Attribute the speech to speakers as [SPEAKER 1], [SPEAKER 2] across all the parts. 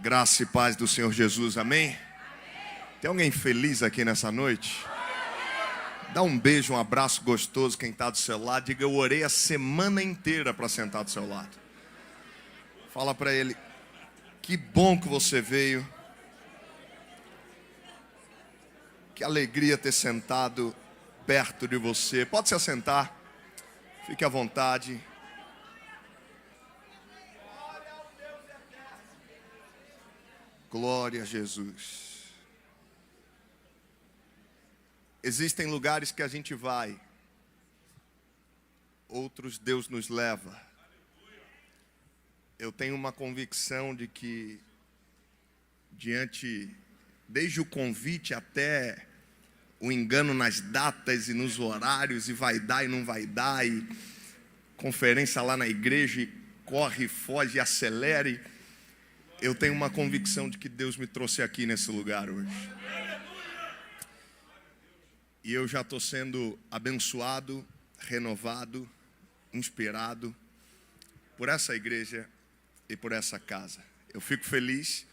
[SPEAKER 1] Graça e paz do Senhor Jesus, amém? Tem alguém feliz aqui nessa noite? Dá um beijo, um abraço gostoso quem está do seu lado. Diga, eu orei a semana inteira para sentar do seu lado. Fala para ele, que bom que você veio. Que alegria ter sentado perto de você. Pode se assentar, fique à vontade. Glória a Jesus. Existem lugares que a gente vai, outros Deus nos leva. Eu tenho uma convicção de que, desde o convite até o engano nas datas e nos horários, e vai dar e não vai dar, e conferência lá na igreja, e corre, foge, acelere. Eu tenho uma convicção de que Deus me trouxe aqui nesse lugar hoje. E eu já estou sendo abençoado, renovado, inspirado por essa igreja e por essa casa. Eu fico feliz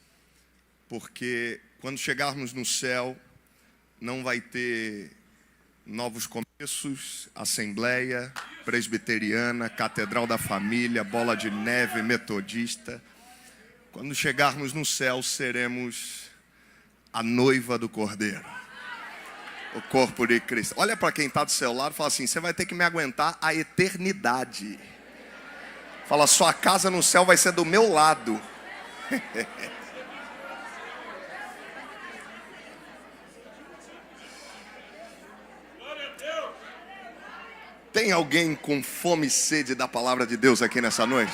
[SPEAKER 1] porque quando chegarmos no céu, não vai ter novos começos, assembleia, presbiteriana, catedral da família, bola de neve, metodista. Quando chegarmos no céu, seremos a noiva do Cordeiro, o corpo de Cristo. Olha para quem está do seu lado e fala assim, você vai ter que me aguentar a eternidade. Fala, sua casa no céu vai ser do meu lado. Tem alguém com fome e sede da palavra de Deus aqui nessa noite?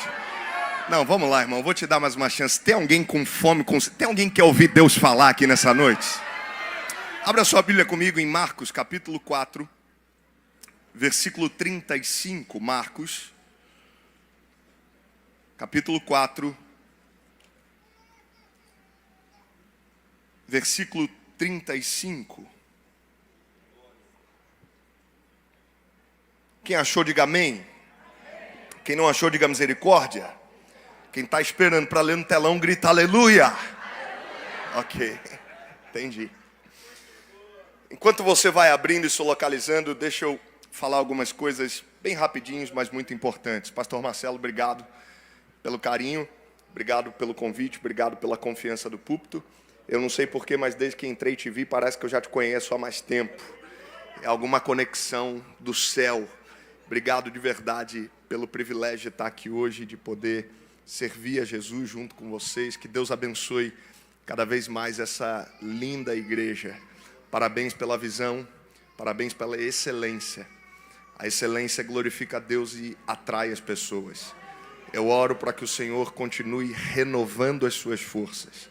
[SPEAKER 1] Não, vamos lá, irmão, vou te dar mais uma chance. Tem alguém com fome, tem alguém que quer ouvir Deus falar aqui nessa noite? Abra sua Bíblia comigo em Marcos, capítulo 4, versículo 35. Marcos, capítulo 4, versículo 35. Quem achou, diga amém. Quem não achou, diga misericórdia. Quem está esperando para ler no telão, grita aleluia. Ok, entendi. Enquanto você vai abrindo e se localizando, deixa eu falar algumas coisas bem rapidinhos, mas muito importantes. Pastor Marcelo, obrigado pelo carinho, obrigado pelo convite, obrigado pela confiança do púlpito. Eu não sei porquê, mas desde que entrei e te vi, parece que eu já te conheço há mais tempo. É alguma conexão do céu. Obrigado de verdade pelo privilégio de estar aqui hoje, de poder servir a Jesus junto com vocês. Que Deus abençoe cada vez mais essa linda igreja. Parabéns pela visão, parabéns pela excelência. A excelência glorifica a Deus e atrai as pessoas. Eu oro para que o Senhor continue renovando as suas forças.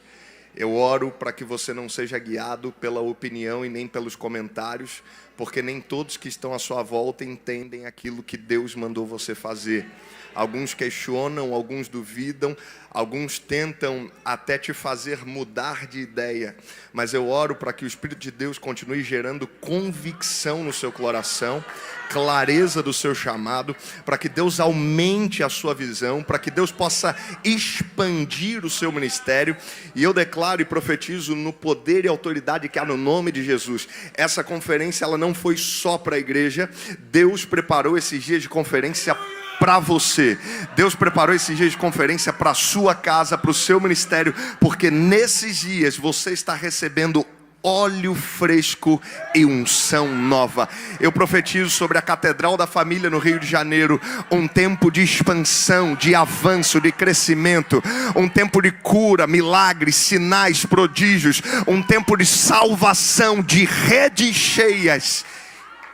[SPEAKER 1] Eu oro para que você não seja guiado pela opinião e nem pelos comentários, porque nem todos que estão à sua volta entendem aquilo que Deus mandou você fazer. Alguns questionam, alguns duvidam, alguns tentam até te fazer mudar de ideia. Mas eu oro para que o Espírito de Deus continue gerando convicção no seu coração, clareza do seu chamado, para que Deus aumente a sua visão, para que Deus possa expandir o seu ministério. E eu declaro e profetizo no poder e autoridade que há no nome de Jesus. Essa conferência ela não foi só para a igreja. Deus preparou esses dias de conferência para você. Deus preparou esses dias de conferência para a sua casa, para o seu ministério, porque nesses dias você está recebendo óleo fresco e unção nova. Eu profetizo sobre a Catedral da Família no Rio de Janeiro, um tempo de expansão, de avanço, de crescimento, um tempo de cura, milagres, sinais, prodígios, um tempo de salvação, de redes cheias,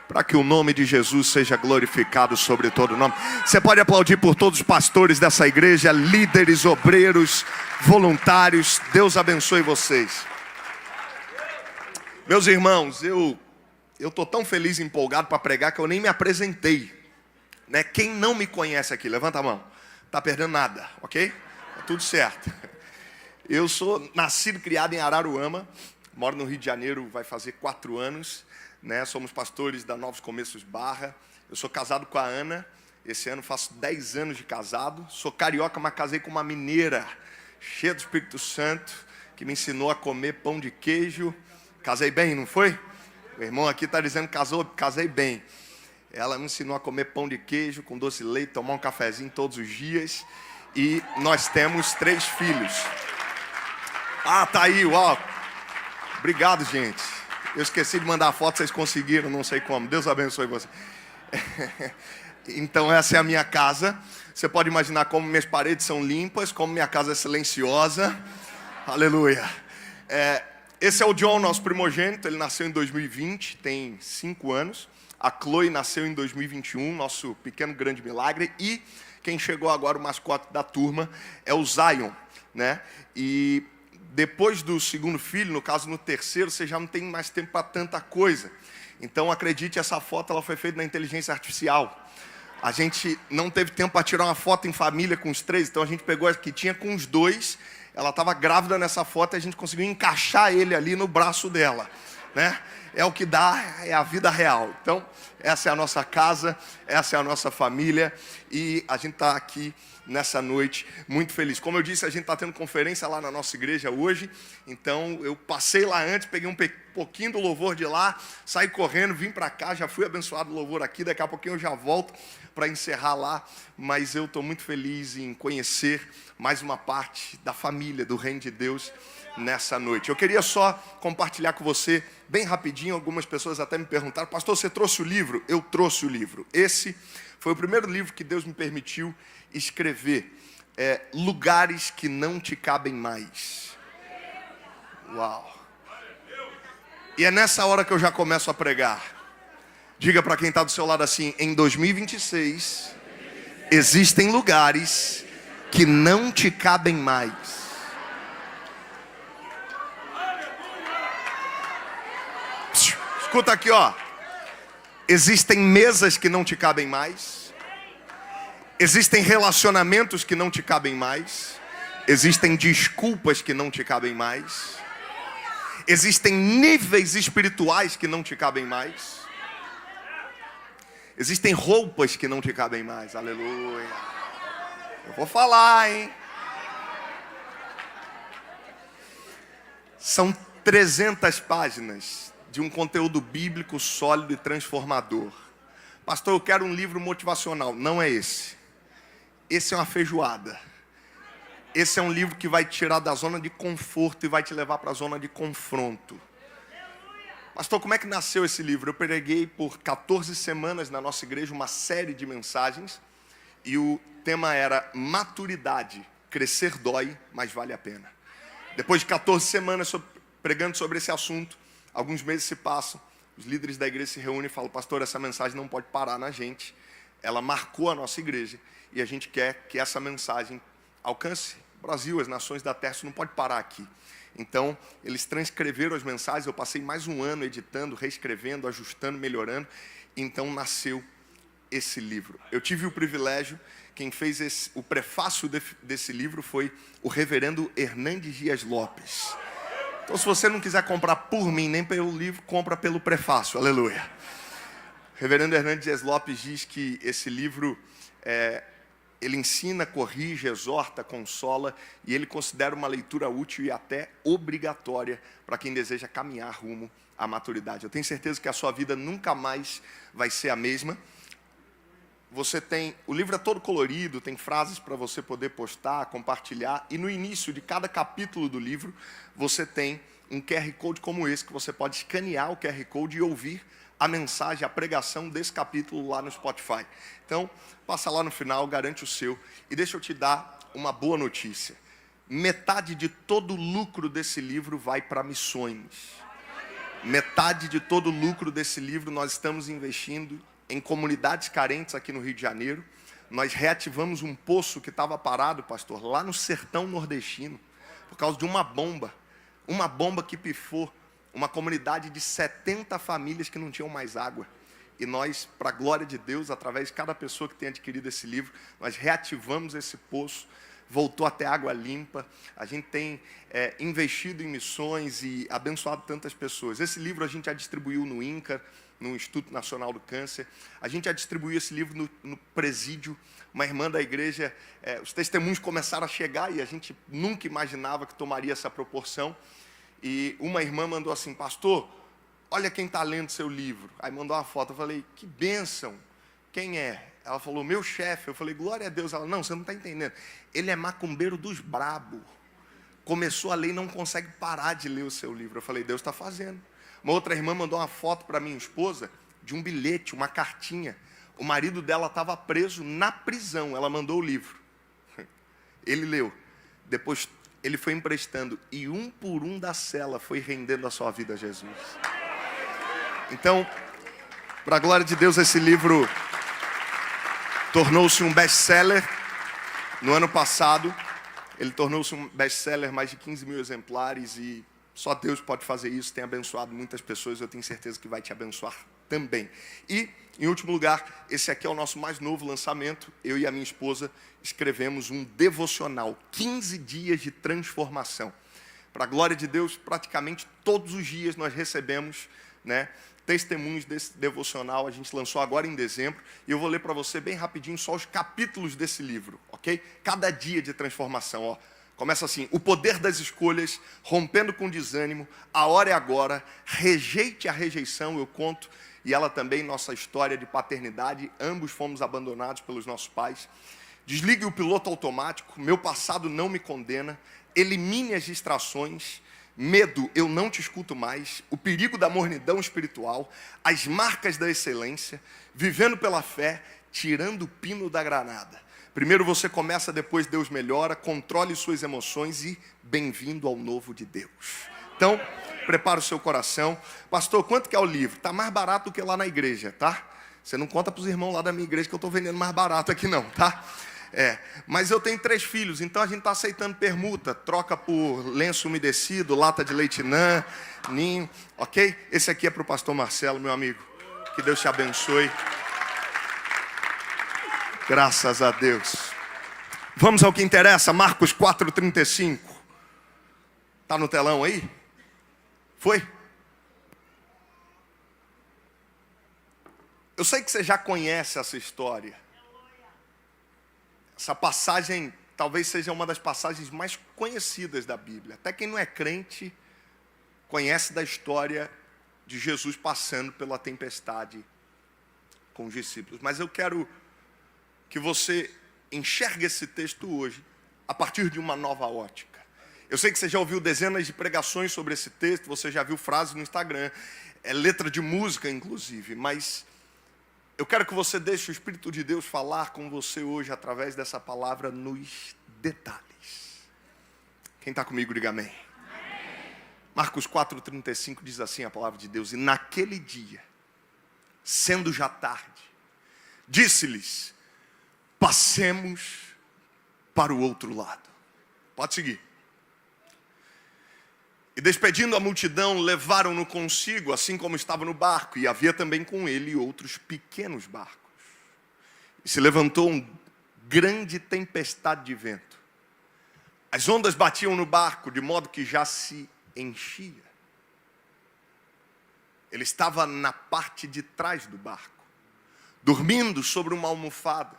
[SPEAKER 1] para que o nome de Jesus seja glorificado sobre todo o nome. Você pode aplaudir por todos os pastores dessa igreja, líderes, obreiros, voluntários. Deus abençoe vocês. Meus irmãos, eu estou tão feliz e empolgado para pregar que eu nem me apresentei, né? Quem não me conhece aqui, levanta a mão. Está perdendo nada, ok? Tá tudo certo. Eu sou nascido e criado em Araruama, moro no Rio de Janeiro, vai fazer 4 anos. Né? Somos pastores da Novos Começos Barra. Eu sou casado com a Ana. Esse ano faço 10 anos de casado. Sou carioca, mas casei com uma mineira cheia do Espírito Santo, que me ensinou a comer pão de queijo. Casei bem, não foi? O irmão aqui está dizendo que casei bem. Ela me ensinou a comer pão de queijo com doce de leite, tomar um cafezinho todos os dias. E nós temos 3 filhos. Ah, tá aí, uau. Obrigado, gente. Eu esqueci de mandar a foto, vocês conseguiram, não sei como. Deus abençoe você. Então essa é a minha casa. Você pode imaginar como minhas paredes são limpas, como minha casa é silenciosa. Aleluia. Esse é o John, nosso primogênito. Ele nasceu em 2020, tem 5 anos. A Chloe nasceu em 2021, nosso pequeno grande milagre. E quem chegou agora, o mascote da turma, é o Zion, né? E depois do segundo filho, no caso no terceiro, você já não tem mais tempo para tanta coisa. Então acredite, essa foto ela foi feita na inteligência artificial. A gente não teve tempo para tirar uma foto em família com os 3, então a gente pegou a que tinha com os 2. Ela estava grávida nessa foto e a gente conseguiu encaixar ele ali no braço dela, né? É o que dá, é a vida real. Então, essa é a nossa casa, essa é a nossa família e a gente está aqui nessa noite muito feliz. Como eu disse, a gente está tendo conferência lá na nossa igreja hoje, então eu passei lá antes, peguei um pouquinho do louvor de lá, saí correndo, vim para cá, já fui abençoado do louvor aqui, daqui a pouquinho eu já volto para encerrar lá, mas eu estou muito feliz em conhecer mais uma parte da família, do reino de Deus nessa noite. Eu queria só compartilhar com você, bem rapidinho, algumas pessoas até me perguntaram, pastor, você trouxe o livro? Eu trouxe o livro. Esse foi o primeiro livro que Deus me permitiu escrever. Lugares que não te cabem mais. Uau! E é nessa hora que eu já começo a pregar. Diga para quem está do seu lado assim, em 2026, existem lugares que não te cabem mais. Escuta aqui, ó. Existem mesas que não te cabem mais. Existem relacionamentos que não te cabem mais. Existem desculpas que não te cabem mais. Existem níveis espirituais que não te cabem mais. Existem roupas que não te cabem mais. Aleluia. Eu vou falar, hein? São 300 páginas de um conteúdo bíblico sólido e transformador. Pastor, eu quero um livro motivacional. Não é esse. Esse é uma feijoada. Esse é um livro que vai te tirar da zona de conforto e vai te levar para a zona de confronto. Pastor, como é que nasceu esse livro? Eu preguei por 14 semanas na nossa igreja uma série de mensagens e o tema era maturidade. Crescer dói, mas vale a pena. Depois de 14 semanas pregando sobre esse assunto, alguns meses se passam, os líderes da igreja se reúnem e falam, pastor, essa mensagem não pode parar na gente. Ela marcou a nossa igreja e a gente quer que essa mensagem alcance o Brasil, as nações da terra, isso não pode parar aqui. Então, eles transcreveram as mensagens, eu passei mais um ano editando, reescrevendo, ajustando, melhorando. Então, nasceu esse livro. Eu tive o privilégio, quem fez o prefácio desse livro foi o reverendo Hernandes Dias Lopes. Então, se você não quiser comprar por mim, nem pelo livro, compra pelo prefácio. Aleluia. O reverendo Hernandes Dias Lopes diz que esse livro, ele ensina, corrige, exorta, consola, e ele considera uma leitura útil e até obrigatória para quem deseja caminhar rumo à maturidade. Eu tenho certeza que a sua vida nunca mais vai ser a mesma. O livro é todo colorido, tem frases para você poder postar, compartilhar, e no início de cada capítulo do livro, você tem um QR Code como esse, que você pode escanear o QR Code e ouvir a mensagem, a pregação desse capítulo lá no Spotify. Então, passa lá no final, garante o seu, e deixa eu te dar uma boa notícia. Metade de todo o lucro desse livro vai para missões. Metade de todo o lucro desse livro nós estamos investindo em comunidades carentes aqui no Rio de Janeiro. Nós reativamos um poço que estava parado, pastor, lá no sertão nordestino, por causa de uma bomba que pifou, uma comunidade de 70 famílias que não tinham mais água. E nós, para a glória de Deus, através de cada pessoa que tem adquirido esse livro, nós reativamos esse poço, voltou até água limpa. A gente tem investido em missões e abençoado tantas pessoas. Esse livro a gente já distribuiu no INCAR, no Instituto Nacional do Câncer. A gente já distribuiu esse livro no presídio. Uma irmã da igreja, os testemunhos começaram a chegar e a gente nunca imaginava que tomaria essa proporção. E uma irmã mandou assim: pastor, olha quem está lendo seu livro. Aí mandou uma foto. Eu falei: que bênção. Quem é? Ela falou: meu chefe. Eu falei: glória a Deus. Ela: não, você não está entendendo. Ele é macumbeiro dos brabo. Começou a ler e não consegue parar de ler o seu livro. Eu falei: Deus está fazendo. Uma outra irmã mandou uma foto para minha esposa de um bilhete, uma cartinha. O marido dela estava preso na prisão. Ela mandou o livro. Ele leu. Depois ele foi emprestando. E um por um da cela foi rendendo a sua vida a Jesus. Então, para a glória de Deus, esse livro tornou-se um best-seller. No ano passado, ele tornou-se um best-seller, mais de 15 mil exemplares, e só Deus pode fazer isso. Tem abençoado muitas pessoas, eu tenho certeza que vai te abençoar também. E, em último lugar, esse aqui é o nosso mais novo lançamento. Eu e a minha esposa escrevemos um devocional, 15 dias de transformação. Para a glória de Deus, praticamente todos os dias nós recebemos, testemunhos desse devocional. A gente lançou agora em dezembro, e eu vou ler para você bem rapidinho só os capítulos desse livro, ok? Cada dia de transformação, ó. Começa assim: o poder das escolhas, rompendo com desânimo, a hora é agora, rejeite a rejeição, eu conto, e ela também, nossa história de paternidade, ambos fomos abandonados pelos nossos pais. Desligue o piloto automático, meu passado não me condena, elimine as distrações, medo, eu não te escuto mais, o perigo da mornidão espiritual, as marcas da excelência, vivendo pela fé, tirando o pino da granada. Primeiro você começa, depois Deus melhora, controle suas emoções e bem-vindo ao novo de Deus. Então, prepara o seu coração. Pastor, quanto que é o livro? Está mais barato do que lá na igreja, tá? Você não conta para os irmãos lá da minha igreja que eu estou vendendo mais barato aqui não, tá? Mas eu tenho 3 filhos, então a gente está aceitando permuta, troca por lenço umedecido, lata de leite Nan, ninho, ok? Esse aqui é para o pastor Marcelo, meu amigo. Que Deus te abençoe. Graças a Deus. Vamos ao que interessa, Marcos 4,35. Está no telão aí? Foi? Eu sei que você já conhece essa história. Essa passagem talvez seja uma das passagens mais conhecidas da Bíblia. Até quem não é crente conhece da história de Jesus passando pela tempestade com os discípulos. Mas eu quero que você enxergue esse texto hoje a partir de uma nova ótica. Eu sei que você já ouviu dezenas de pregações sobre esse texto, você já viu frases no Instagram, letra de música inclusive, mas eu quero que você deixe o Espírito de Deus falar com você hoje através dessa palavra nos detalhes. Quem está comigo, diga amém. Amém. Marcos 4,35 diz assim a palavra de Deus: e naquele dia, sendo já tarde, disse-lhes: passemos para o outro lado. Pode seguir. E despedindo a multidão, levaram-no consigo, assim como estava no barco, e havia também com ele outros pequenos barcos. E se levantou uma grande tempestade de vento. As ondas batiam no barco, de modo que já se enchia. Ele estava na parte de trás do barco, dormindo sobre uma almofada.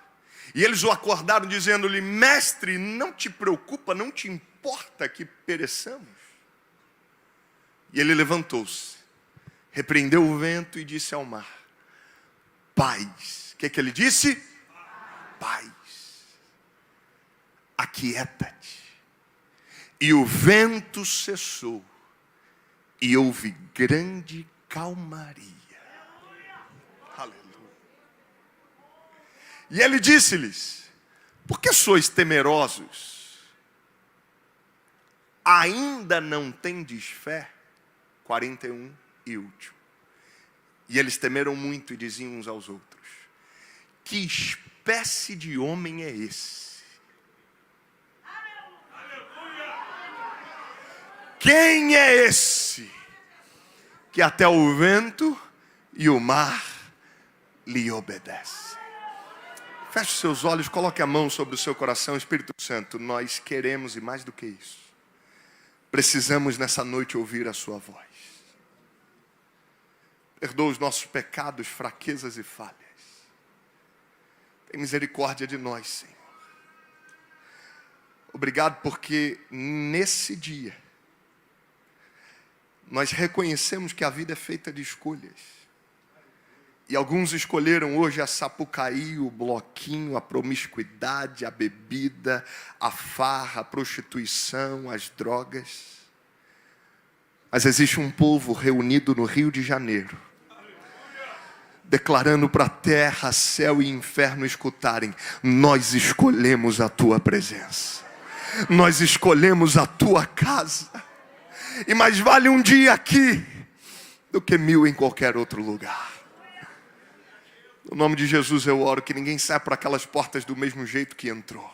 [SPEAKER 1] E eles o acordaram, dizendo-lhe: mestre, não te preocupa, não te importa que pereçamos? E ele levantou-se, repreendeu o vento e disse ao mar: paz. O que ele disse? Paz. Aquieta-te. E o vento cessou, e houve grande calmaria. Aleluia. E ele disse-lhes: por que sois temerosos? Ainda não tendes fé? 41 e último. E eles temeram muito e diziam uns aos outros: que espécie de homem é esse? Quem é esse que até o vento e o mar lhe obedecem? Feche os seus olhos, coloque a mão sobre o seu coração. Espírito Santo, nós queremos, e mais do que isso, precisamos nessa noite ouvir a sua voz. Perdoa os nossos pecados, fraquezas e falhas. Tem misericórdia de nós, Senhor. Obrigado porque nesse dia nós reconhecemos que a vida é feita de escolhas. E alguns escolheram hoje a Sapucaí, o bloquinho, a promiscuidade, a bebida, a farra, a prostituição, as drogas. Mas existe um povo reunido no Rio de Janeiro, declarando para terra, céu e inferno escutarem: nós escolhemos a tua presença, nós escolhemos a tua casa, e mais vale um dia aqui do que 1000 em qualquer outro lugar. No nome de Jesus eu oro que ninguém saia por aquelas portas do mesmo jeito que entrou.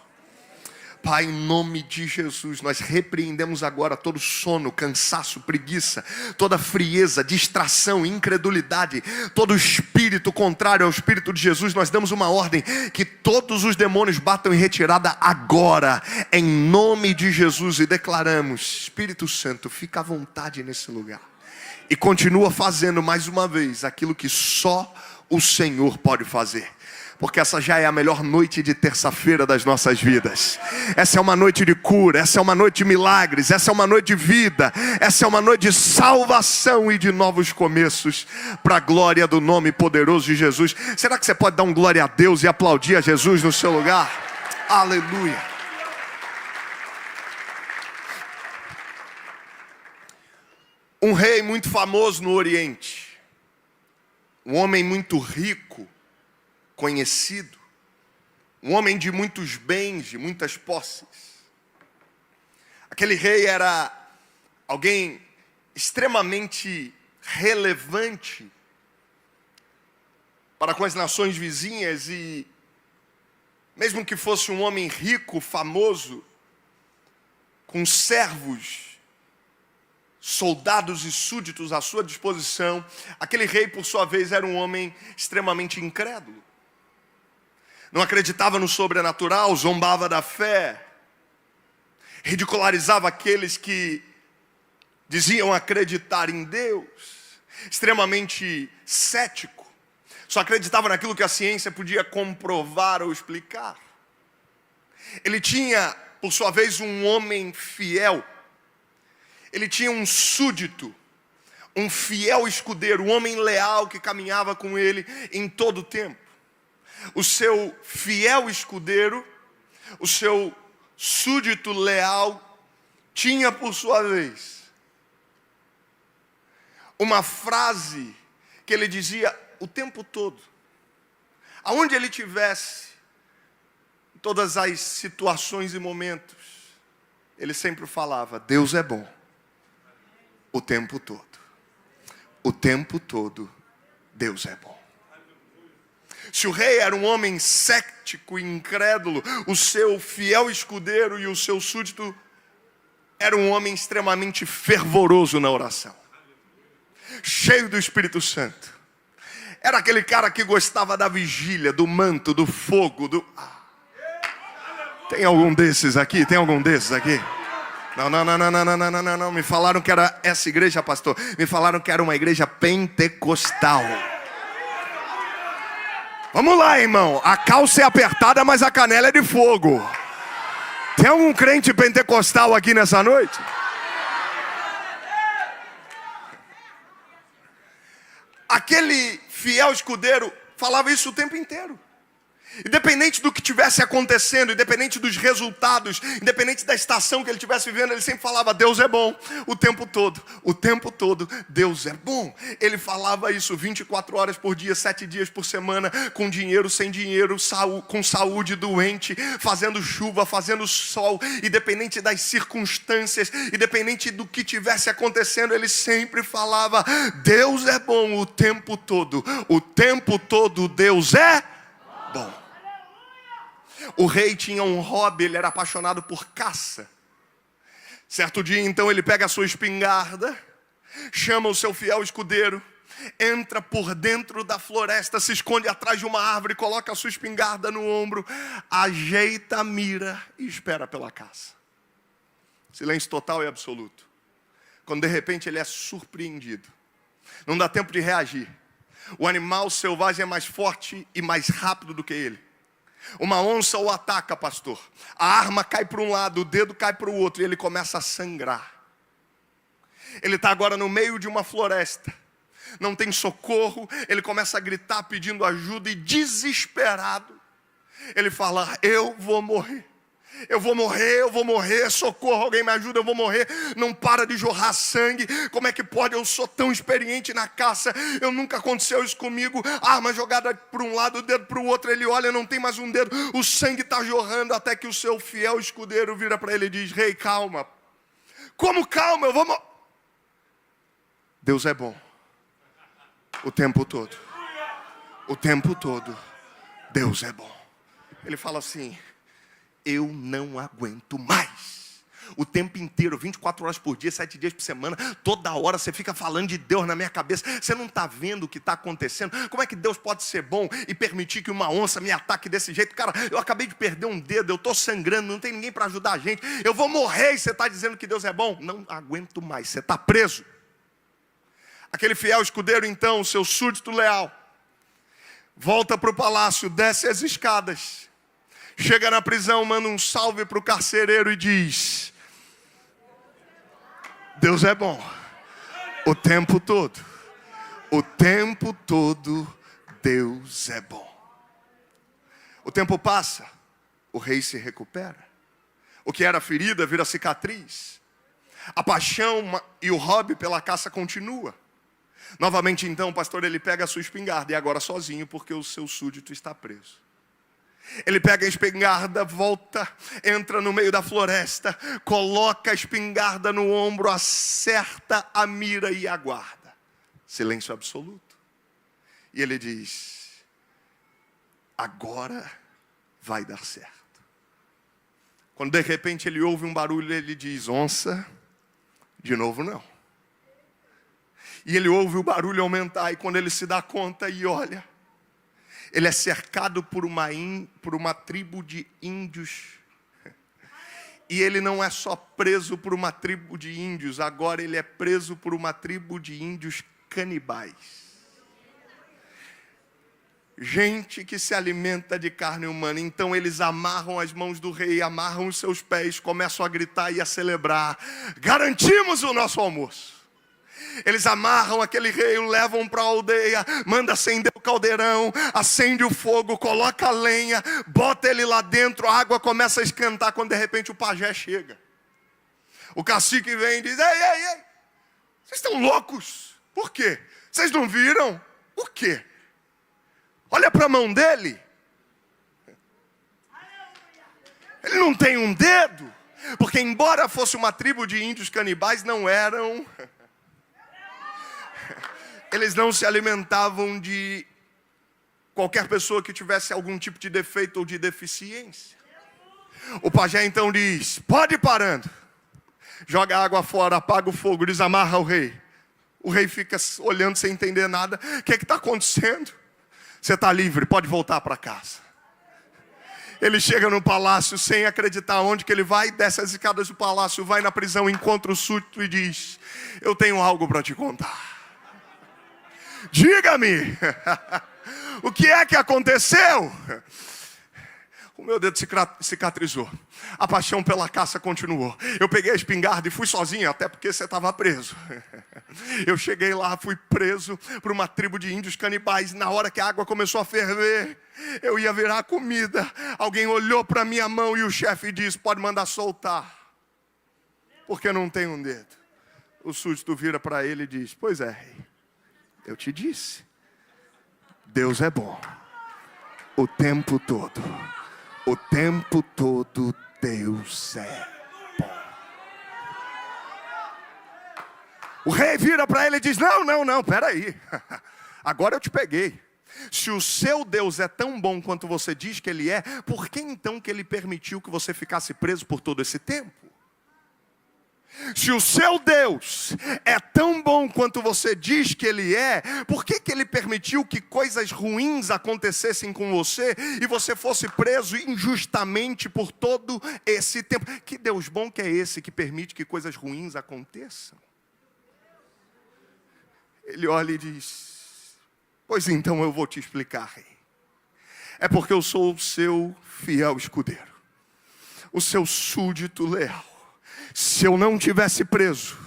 [SPEAKER 1] Pai, em nome de Jesus, nós repreendemos agora todo sono, cansaço, preguiça, toda frieza, distração, incredulidade, todo espírito contrário ao Espírito de Jesus. Nós damos uma ordem que todos os demônios batam em retirada agora, em nome de Jesus, e declaramos: Espírito Santo, fica à vontade nesse lugar e continua fazendo mais uma vez aquilo que só o Senhor pode fazer. Porque essa já é a melhor noite de terça-feira das nossas vidas. Essa é uma noite de cura, essa é uma noite de milagres, essa é uma noite de vida, essa é uma noite de salvação e de novos começos, para a glória do nome poderoso de Jesus. Será que você pode dar um glória a Deus e aplaudir a Jesus no seu lugar? Aleluia. Um rei muito famoso no Oriente, um homem muito rico, conhecido, um homem de muitos bens, de muitas posses. Aquele rei era alguém extremamente relevante para com as nações vizinhas, e mesmo que fosse um homem rico, famoso, com servos, soldados e súditos à sua disposição, aquele rei, por sua vez, era um homem extremamente incrédulo. Não acreditava no sobrenatural, zombava da fé, ridicularizava aqueles que diziam acreditar em Deus, extremamente cético, só acreditava naquilo que a ciência podia comprovar ou explicar. Ele tinha, por sua vez, um homem fiel, ele tinha um súdito, um fiel escudeiro, um homem leal que caminhava com ele em todo o tempo. O seu fiel escudeiro, o seu súdito leal, tinha por sua vez uma frase que ele dizia o tempo todo. Aonde ele tivesse, em todas as situações e momentos, ele sempre falava: Deus é bom o tempo todo. O tempo todo Deus é bom. Se o rei era um homem cético e incrédulo, o seu fiel escudeiro e o seu súdito era um homem extremamente fervoroso na oração, cheio do Espírito Santo. Era aquele cara que gostava da vigília, do manto, do fogo, Tem algum desses aqui? Tem algum desses aqui? Não. Me falaram que era essa igreja, pastor. Me falaram que era uma igreja pentecostal. Vamos lá, irmão. A calça é apertada, mas a canela é de fogo. Tem algum crente pentecostal aqui nessa noite? Aquele fiel escudeiro falava isso o tempo inteiro. Independente do que estivesse acontecendo, independente dos resultados, independente da estação que ele estivesse vivendo, ele sempre falava: Deus é bom o tempo todo. O tempo todo Deus é bom. Ele falava isso 24 horas por dia, 7 dias por semana, com dinheiro, sem dinheiro, com saúde, doente, fazendo chuva, fazendo sol, independente das circunstâncias, independente do que estivesse acontecendo, ele sempre falava: Deus é bom o tempo todo. O tempo todo Deus é bom. O rei tinha um hobby, ele era apaixonado por caça. Certo dia, então, ele pega a sua espingarda, chama o seu fiel escudeiro entra por dentro da floresta, se esconde atrás de uma árvore, coloca a sua espingarda no ombro, ajeita a mira e espera pela caça. Silêncio total e absoluto. Quando de repente ele é surpreendido. Não dá tempo de reagir. O animal selvagem é mais forte e mais rápido do que ele. Uma onça o ataca, pastor. A arma cai para um lado, o dedo cai para o outro e ele começa a sangrar. Ele está agora no meio de uma floresta. Não tem socorro. Ele começa a gritar pedindo ajuda e desesperado. Ele fala, eu vou morrer. Eu vou morrer, socorro, alguém me ajuda, eu vou morrer. Não para de jorrar sangue. Como é que pode? Eu sou tão experiente na caça. Nunca aconteceu isso comigo. Arma jogada para um lado, o dedo para o outro. Ele olha, não tem mais um dedo. O sangue está jorrando até que o seu fiel escudeiro vira para ele e diz, rei, calma. Como calma? Eu vou morrer. Deus é bom. O tempo todo. O tempo todo. Deus é bom. Ele fala assim, eu não aguento mais. O tempo inteiro, 24 horas por dia, 7 dias por semana, toda hora você fica falando de Deus na minha cabeça. Você não está vendo o que está acontecendo? Como é que Deus pode ser bom e permitir que uma onça me ataque desse jeito? Cara, eu acabei de perder um dedo, eu estou sangrando, não tem ninguém para ajudar a gente. Eu vou morrer e você está dizendo que Deus é bom? Não aguento mais, você está preso. Aquele fiel escudeiro então, seu súdito leal, volta para o palácio, desce as escadas. Chega na prisão, manda um salve para o carcereiro e diz, Deus é bom, o tempo todo. O tempo todo, Deus é bom. O tempo passa, o rei se recupera. O que era ferida vira cicatriz. A paixão e o hobby pela caça continua. Novamente então, o pastor, ele pega a sua espingarda, e agora sozinho, porque o seu súdito está preso. Ele pega a espingarda, volta, entra no meio da floresta, coloca a espingarda no ombro, acerta a mira e aguarda. Silêncio absoluto. E ele diz, agora vai dar certo. Quando de repente ele ouve um barulho, ele diz, onça, de novo não. E ele ouve o barulho aumentar, e quando ele se dá conta e olha, ele é cercado por uma tribo de índios. E ele não é só preso por uma tribo de índios, agora ele é preso por uma tribo de índios canibais. Gente que se alimenta de carne humana. Então eles amarram as mãos do rei, amarram os seus pés, começam a gritar e a celebrar. Garantimos o nosso almoço. Eles amarram aquele rei, o levam para a aldeia, manda acender o caldeirão, acende o fogo, coloca a lenha, bota ele lá dentro, a água começa a esquentar, quando de repente o pajé chega. O cacique vem e diz, ei, vocês estão loucos? Por quê? Vocês não viram? O quê? Olha para a mão dele. Ele não tem um dedo, porque embora fosse uma tribo de índios canibais, não eram... Eles não se alimentavam de qualquer pessoa que tivesse algum tipo de defeito ou de deficiência. O pajé então diz, pode ir parando. Joga a água fora, apaga o fogo, desamarra o rei. O rei fica olhando sem entender nada. O que está acontecendo? Você está livre, pode voltar para casa. Ele chega no palácio sem acreditar onde que ele vai, desce as escadas do palácio, vai na prisão, encontra o súdito e diz, eu tenho algo para te contar. Diga-me, o que é que aconteceu? O meu dedo cicatrizou. A paixão pela caça continuou. Eu peguei a espingarda e fui sozinho, até porque você estava preso. Eu cheguei lá, fui preso por uma tribo de índios canibais. Na hora que a água começou a ferver, eu ia virar comida. Alguém olhou para minha mão e o chefe disse, pode mandar soltar, porque não tem um dedo. O súdito vira para ele e diz, pois é, rei. Eu te disse, Deus é bom, o tempo todo, Deus é bom. O rei vira para ele e diz, não, peraí, agora eu te peguei. Se o seu Deus é tão bom quanto você diz que ele é, por que então que ele permitiu que você ficasse preso por todo esse tempo? Se o seu Deus é tão bom quanto você diz que Ele é, por que Ele permitiu que coisas ruins acontecessem com você e você fosse preso injustamente por todo esse tempo? Que Deus bom que é esse que permite que coisas ruins aconteçam? Ele olha e diz: pois então eu vou te explicar, rei. É porque eu sou o seu fiel escudeiro, o seu súdito leal. Se eu não tivesse preso,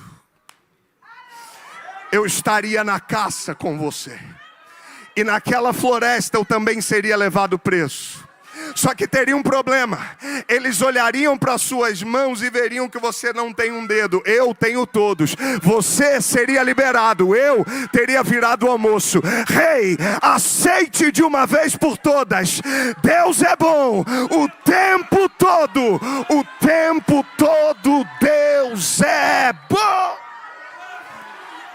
[SPEAKER 1] eu estaria na caça com você. E naquela floresta eu também seria levado preso. Só que teria um problema. Eles olhariam para suas mãos e veriam que você não tem um dedo. Eu tenho todos. Você seria liberado. Eu teria virado almoço. Rei, aceite de uma vez por todas. Deus é bom. O tempo todo. O tempo todo Deus é bom.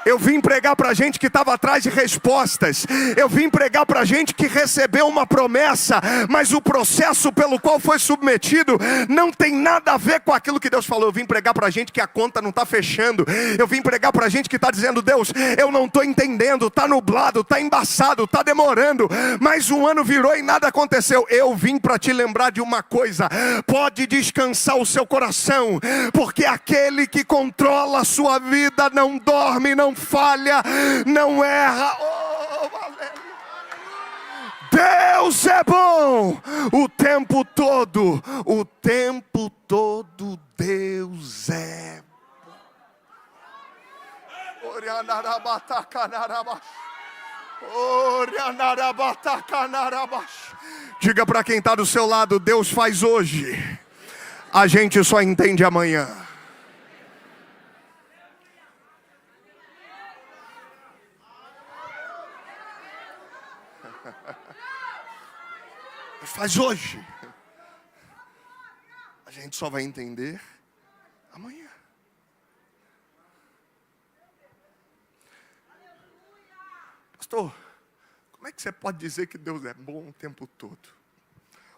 [SPEAKER 1] Eu vim pregar para gente que estava atrás de respostas. Eu vim pregar para gente que recebeu uma promessa, mas o processo pelo qual foi submetido não tem nada a ver com aquilo que Deus falou. Eu vim pregar para gente que a conta não está fechando. Eu vim pregar para gente que está dizendo: Deus, eu não estou entendendo, está nublado, está embaçado, está demorando, mas um ano virou e nada aconteceu. Eu vim para te lembrar de uma coisa: pode descansar o seu coração, porque aquele que controla a sua vida não dorme, não falha, não erra. Oh, Deus é bom o tempo todo. O tempo todo Deus é bom. Diga para quem está do seu lado: Deus faz hoje, a gente só entende amanhã. Faz hoje, a gente só vai entender amanhã. Pastor, como é que você pode dizer que Deus é bom o tempo todo?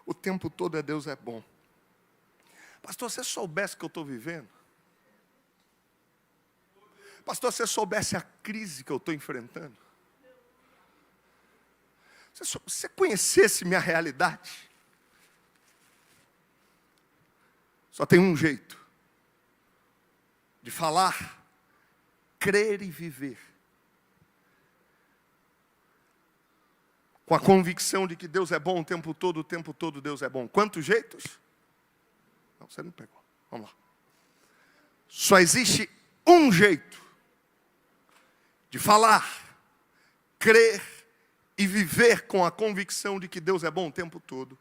[SPEAKER 1] O tempo todo Deus é bom. Pastor, se você soubesse o que eu estou vivendo, pastor, se você soubesse a crise que eu estou enfrentando, se você conhecesse minha realidade, só tem um jeito de falar, crer e viver, com a convicção de que Deus é bom o tempo todo Deus é bom. Quantos jeitos? Não, você não pegou. Vamos lá. Só existe um jeito de falar, crer e viver com a convicção de que Deus é bom o tempo todo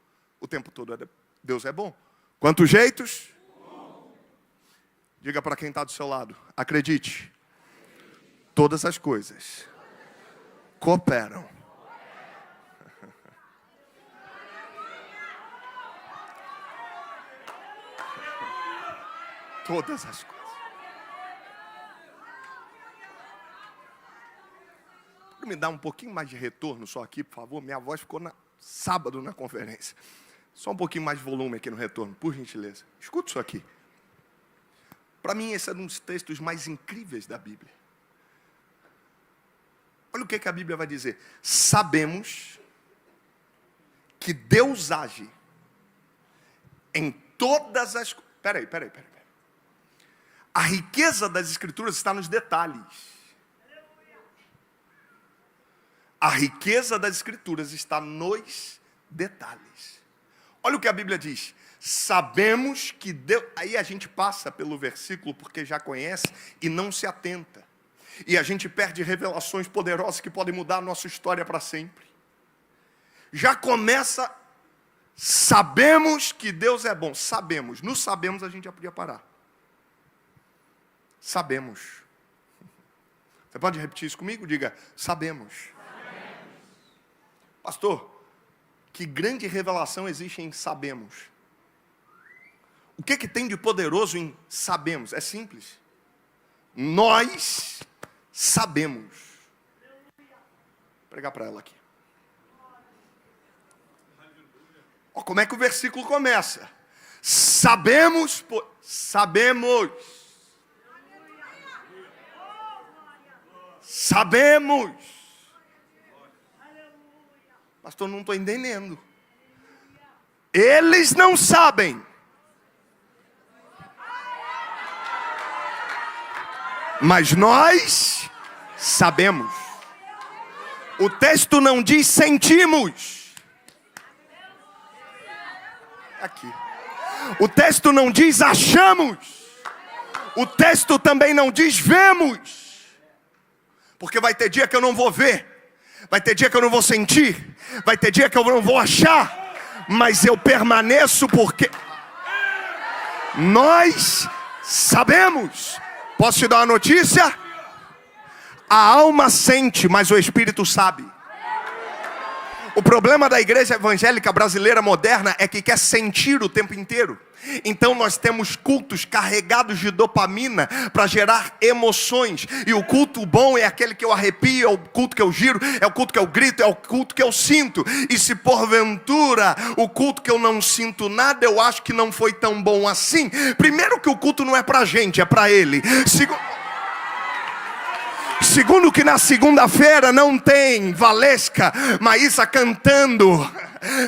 [SPEAKER 1] Deus é bom. Quantos jeitos? Diga para quem está do seu lado: acredite, todas as coisas cooperam. Todas as coisas. Me dá um pouquinho mais de retorno só aqui, por favor. Minha voz ficou sábado na conferência. Só um pouquinho mais de volume aqui no retorno, por gentileza. Escuta isso aqui. Para mim, esse é um dos textos mais incríveis da Bíblia. Olha o que a Bíblia vai dizer. Sabemos que Deus age em todas as coisas. Peraí. A riqueza das Escrituras está nos detalhes. A riqueza das Escrituras está nos detalhes. Olha o que a Bíblia diz. Sabemos que Deus... Aí a gente passa pelo versículo porque já conhece e não se atenta. E a gente perde revelações poderosas que podem mudar a nossa história para sempre. Já começa... Sabemos que Deus é bom. Sabemos. No sabemos a gente já podia parar. Sabemos. Você pode repetir isso comigo? Diga: sabemos. Pastor, que grande revelação existe em sabemos. O que tem de poderoso em sabemos? É simples. Nós sabemos. Vou pregar para ela aqui. Olha como é que o versículo começa. Sabemos. sabemos. Pastor, não estou entendendo. Eles não sabem, mas nós sabemos. O texto não diz sentimos. Aqui. O texto não diz achamos. O texto também não diz vemos. Porque vai ter dia que eu não vou ver. Vai ter dia que eu não vou sentir. Vai ter dia que eu não vou achar. Mas eu permaneço porque nós sabemos. Posso te dar uma notícia? A alma sente, mas o espírito sabe. O problema da igreja evangélica brasileira moderna é que quer sentir o tempo inteiro. Então nós temos cultos carregados de dopamina para gerar emoções. E o culto bom é aquele que eu arrepio, é o culto que eu giro, é o culto que eu grito, é o culto que eu sinto. E se porventura o culto que eu não sinto nada, eu acho que não foi tão bom assim. Primeiro que o culto não é para a gente, é para ele. Segundo que na segunda-feira não tem Valesca Maísa cantando,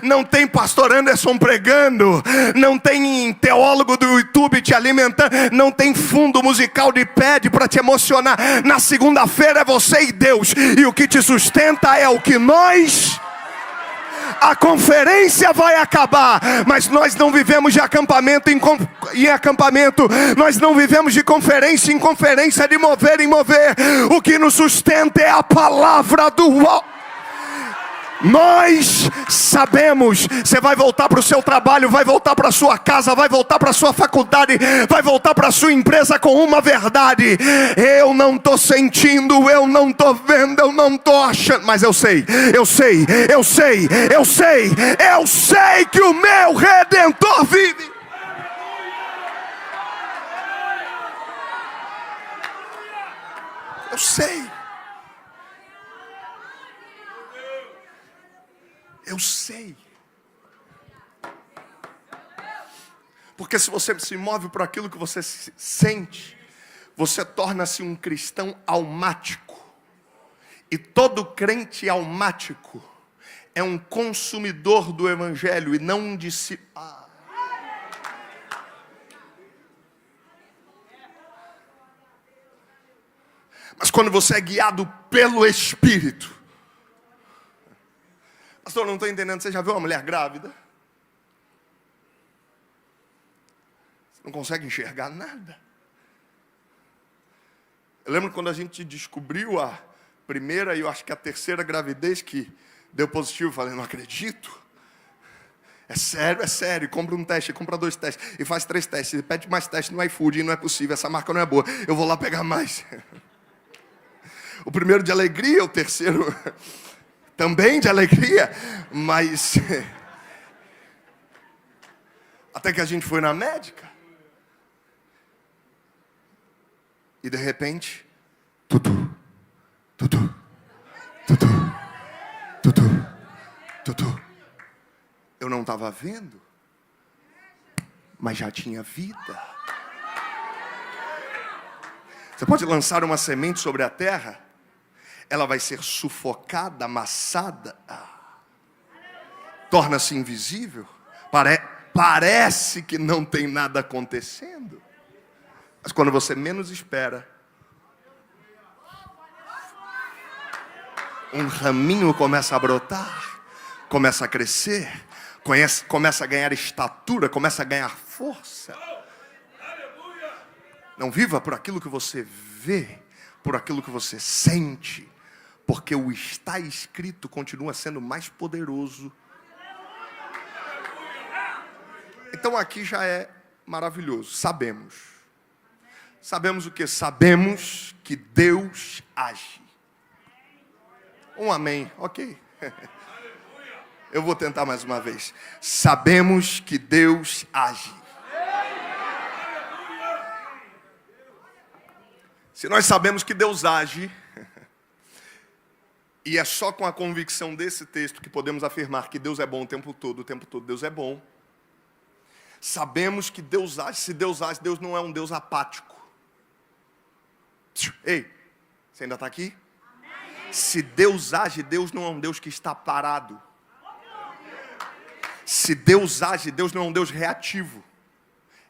[SPEAKER 1] não tem pastor Anderson pregando, não tem teólogo do YouTube te alimentando, não tem fundo musical de pad para te emocionar. Na segunda-feira é você e Deus, e o que te sustenta é o que nós... A conferência vai acabar, mas nós não vivemos de acampamento em acampamento. Nós não vivemos de conferência em conferência, de mover em mover. O que nos sustenta é a palavra do alto. Nós sabemos. Você vai voltar para o seu trabalho, vai voltar para a sua casa, vai voltar para a sua faculdade, vai voltar para a sua empresa com uma verdade: eu não estou sentindo, eu não estou vendo, eu não estou achando, mas eu sei que o meu Redentor vive. Eu sei. Eu sei. Porque se você se move por aquilo que você sente, você torna-se um cristão almático. E todo crente almático é um consumidor do evangelho e não um discípulo. Mas quando você é guiado pelo Espírito... Pastor, não estou entendendo. Você já viu uma mulher grávida? Você não consegue enxergar nada. Eu lembro quando a gente descobriu a primeira e eu acho que a terceira gravidez que deu positivo. Eu falei, não acredito. É sério. Compra um teste, compra 2 testes e faz 3 testes. E pede mais testes no iFood e não é possível. Essa marca não é boa. Eu vou lá pegar mais. O primeiro de alegria, o terceiro... também de alegria, mas até que a gente foi na médica e de repente tudo, eu não estava vendo, mas já tinha vida. Você pode lançar uma semente sobre a terra, ela vai ser sufocada, amassada, torna-se invisível, parece que não tem nada acontecendo, mas quando você menos espera, um raminho começa a brotar, começa a crescer, começa a ganhar estatura, começa a ganhar força. Não viva por aquilo que você vê, por aquilo que você sente, porque o está escrito continua sendo mais poderoso. Então aqui já é maravilhoso. Sabemos o que? Sabemos que Deus age. Um amém, ok. Eu vou tentar mais uma vez. Sabemos que Deus age. Se nós sabemos que Deus age, e é só com a convicção desse texto que podemos afirmar que Deus é bom o tempo todo Deus é bom. Sabemos que Deus age. Se Deus age, Deus não é um Deus apático. Ei, você ainda está aqui? Se Deus age, Deus não é um Deus que está parado. Se Deus age, Deus não é um Deus reativo.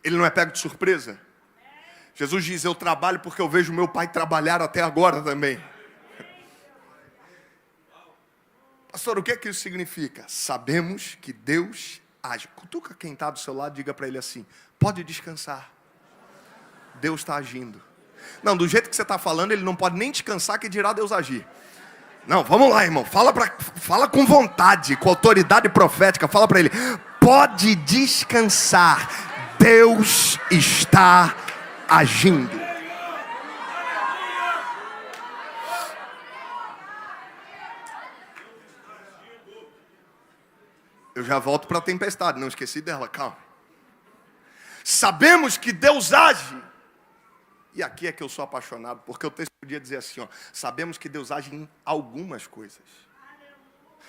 [SPEAKER 1] Ele não é pego de surpresa. Jesus diz, eu trabalho porque eu vejo meu Pai trabalhar até agora também. Pastor, o que é que isso significa? Sabemos que Deus age. Cutuca quem está do seu lado, diga para ele assim, pode descansar. Deus está agindo. Não, do jeito que você está falando, ele não pode nem descansar, que dirá Deus agir. Não, vamos lá, irmão, fala com vontade, com autoridade profética, fala para ele, pode descansar, Deus está agindo. Eu já volto para a tempestade, não esqueci dela, calma. Sabemos que Deus age. E aqui é que eu sou apaixonado, porque o texto podia dizer assim, ó, sabemos que Deus age em algumas coisas.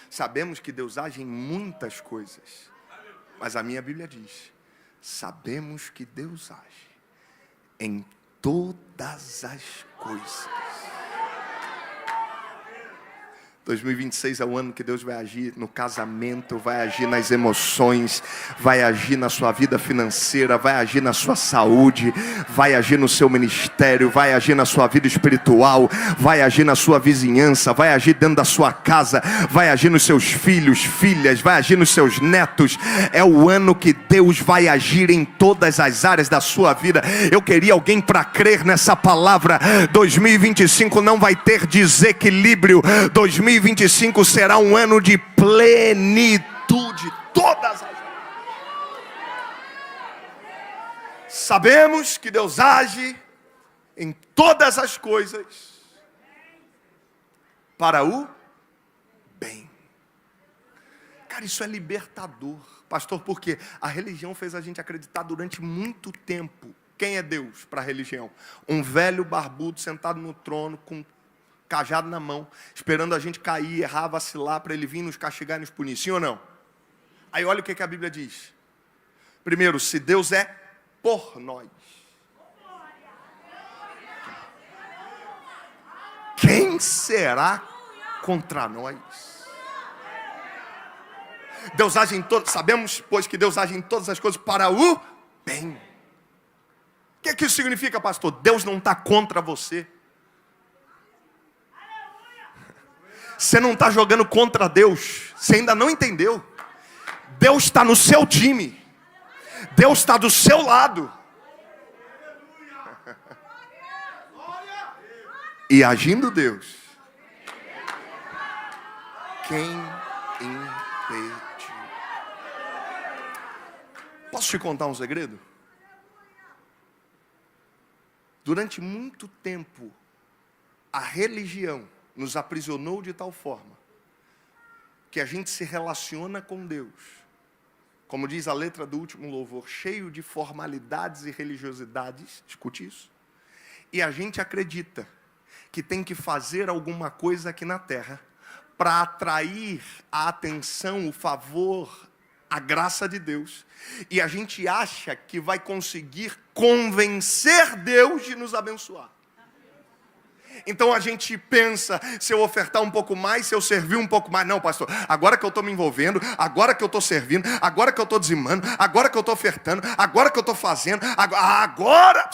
[SPEAKER 1] Sabemos que Deus age em muitas coisas. Mas a minha Bíblia diz, sabemos que Deus age em todas as coisas. 2026 é o ano que Deus vai agir no casamento, vai agir nas emoções, vai agir na sua vida financeira, vai agir na sua saúde, vai agir no seu ministério, vai agir na sua vida espiritual, vai agir na sua vizinhança, vai agir dentro da sua casa, vai agir nos seus filhos, filhas, vai agir nos seus netos. É o ano que Deus vai agir em todas as áreas da sua vida. Eu queria alguém para crer nessa palavra. 2025 não vai ter desequilíbrio. 2025 será um ano de plenitude. Todas as... Sabemos que Deus age em todas as coisas para o bem. Cara, isso é libertador. Pastor, por quê? A religião fez a gente acreditar durante muito tempo. Quem é Deus para a religião? Um velho barbudo sentado no trono com cajado na mão, esperando a gente cair, errar, vacilar, para ele vir nos castigar e nos punir, sim ou não? Aí olha o que a Bíblia diz. Primeiro, se Deus é por nós, quem será contra nós? Deus age em todas, sabemos, pois, que Deus age em todas as coisas para o bem. O que é que isso significa, pastor? Deus não está contra você. Você não está jogando contra Deus. Você ainda não entendeu. Deus está no seu time. Deus está do seu lado. E agindo Deus, quem impede? Posso te contar um segredo? Durante muito tempo, a religião nos aprisionou de tal forma que a gente se relaciona com Deus, como diz a letra do último louvor, cheio de formalidades e religiosidades, escute isso, e a gente acredita que tem que fazer alguma coisa aqui na terra para atrair a atenção, o favor, a graça de Deus, e a gente acha que vai conseguir convencer Deus de nos abençoar. Então a gente pensa, se eu ofertar um pouco mais, se eu servir um pouco mais. Não, pastor, agora que eu estou me envolvendo, agora que eu estou servindo, agora que eu estou dizimando, agora que eu estou ofertando, agora que eu estou fazendo, agora...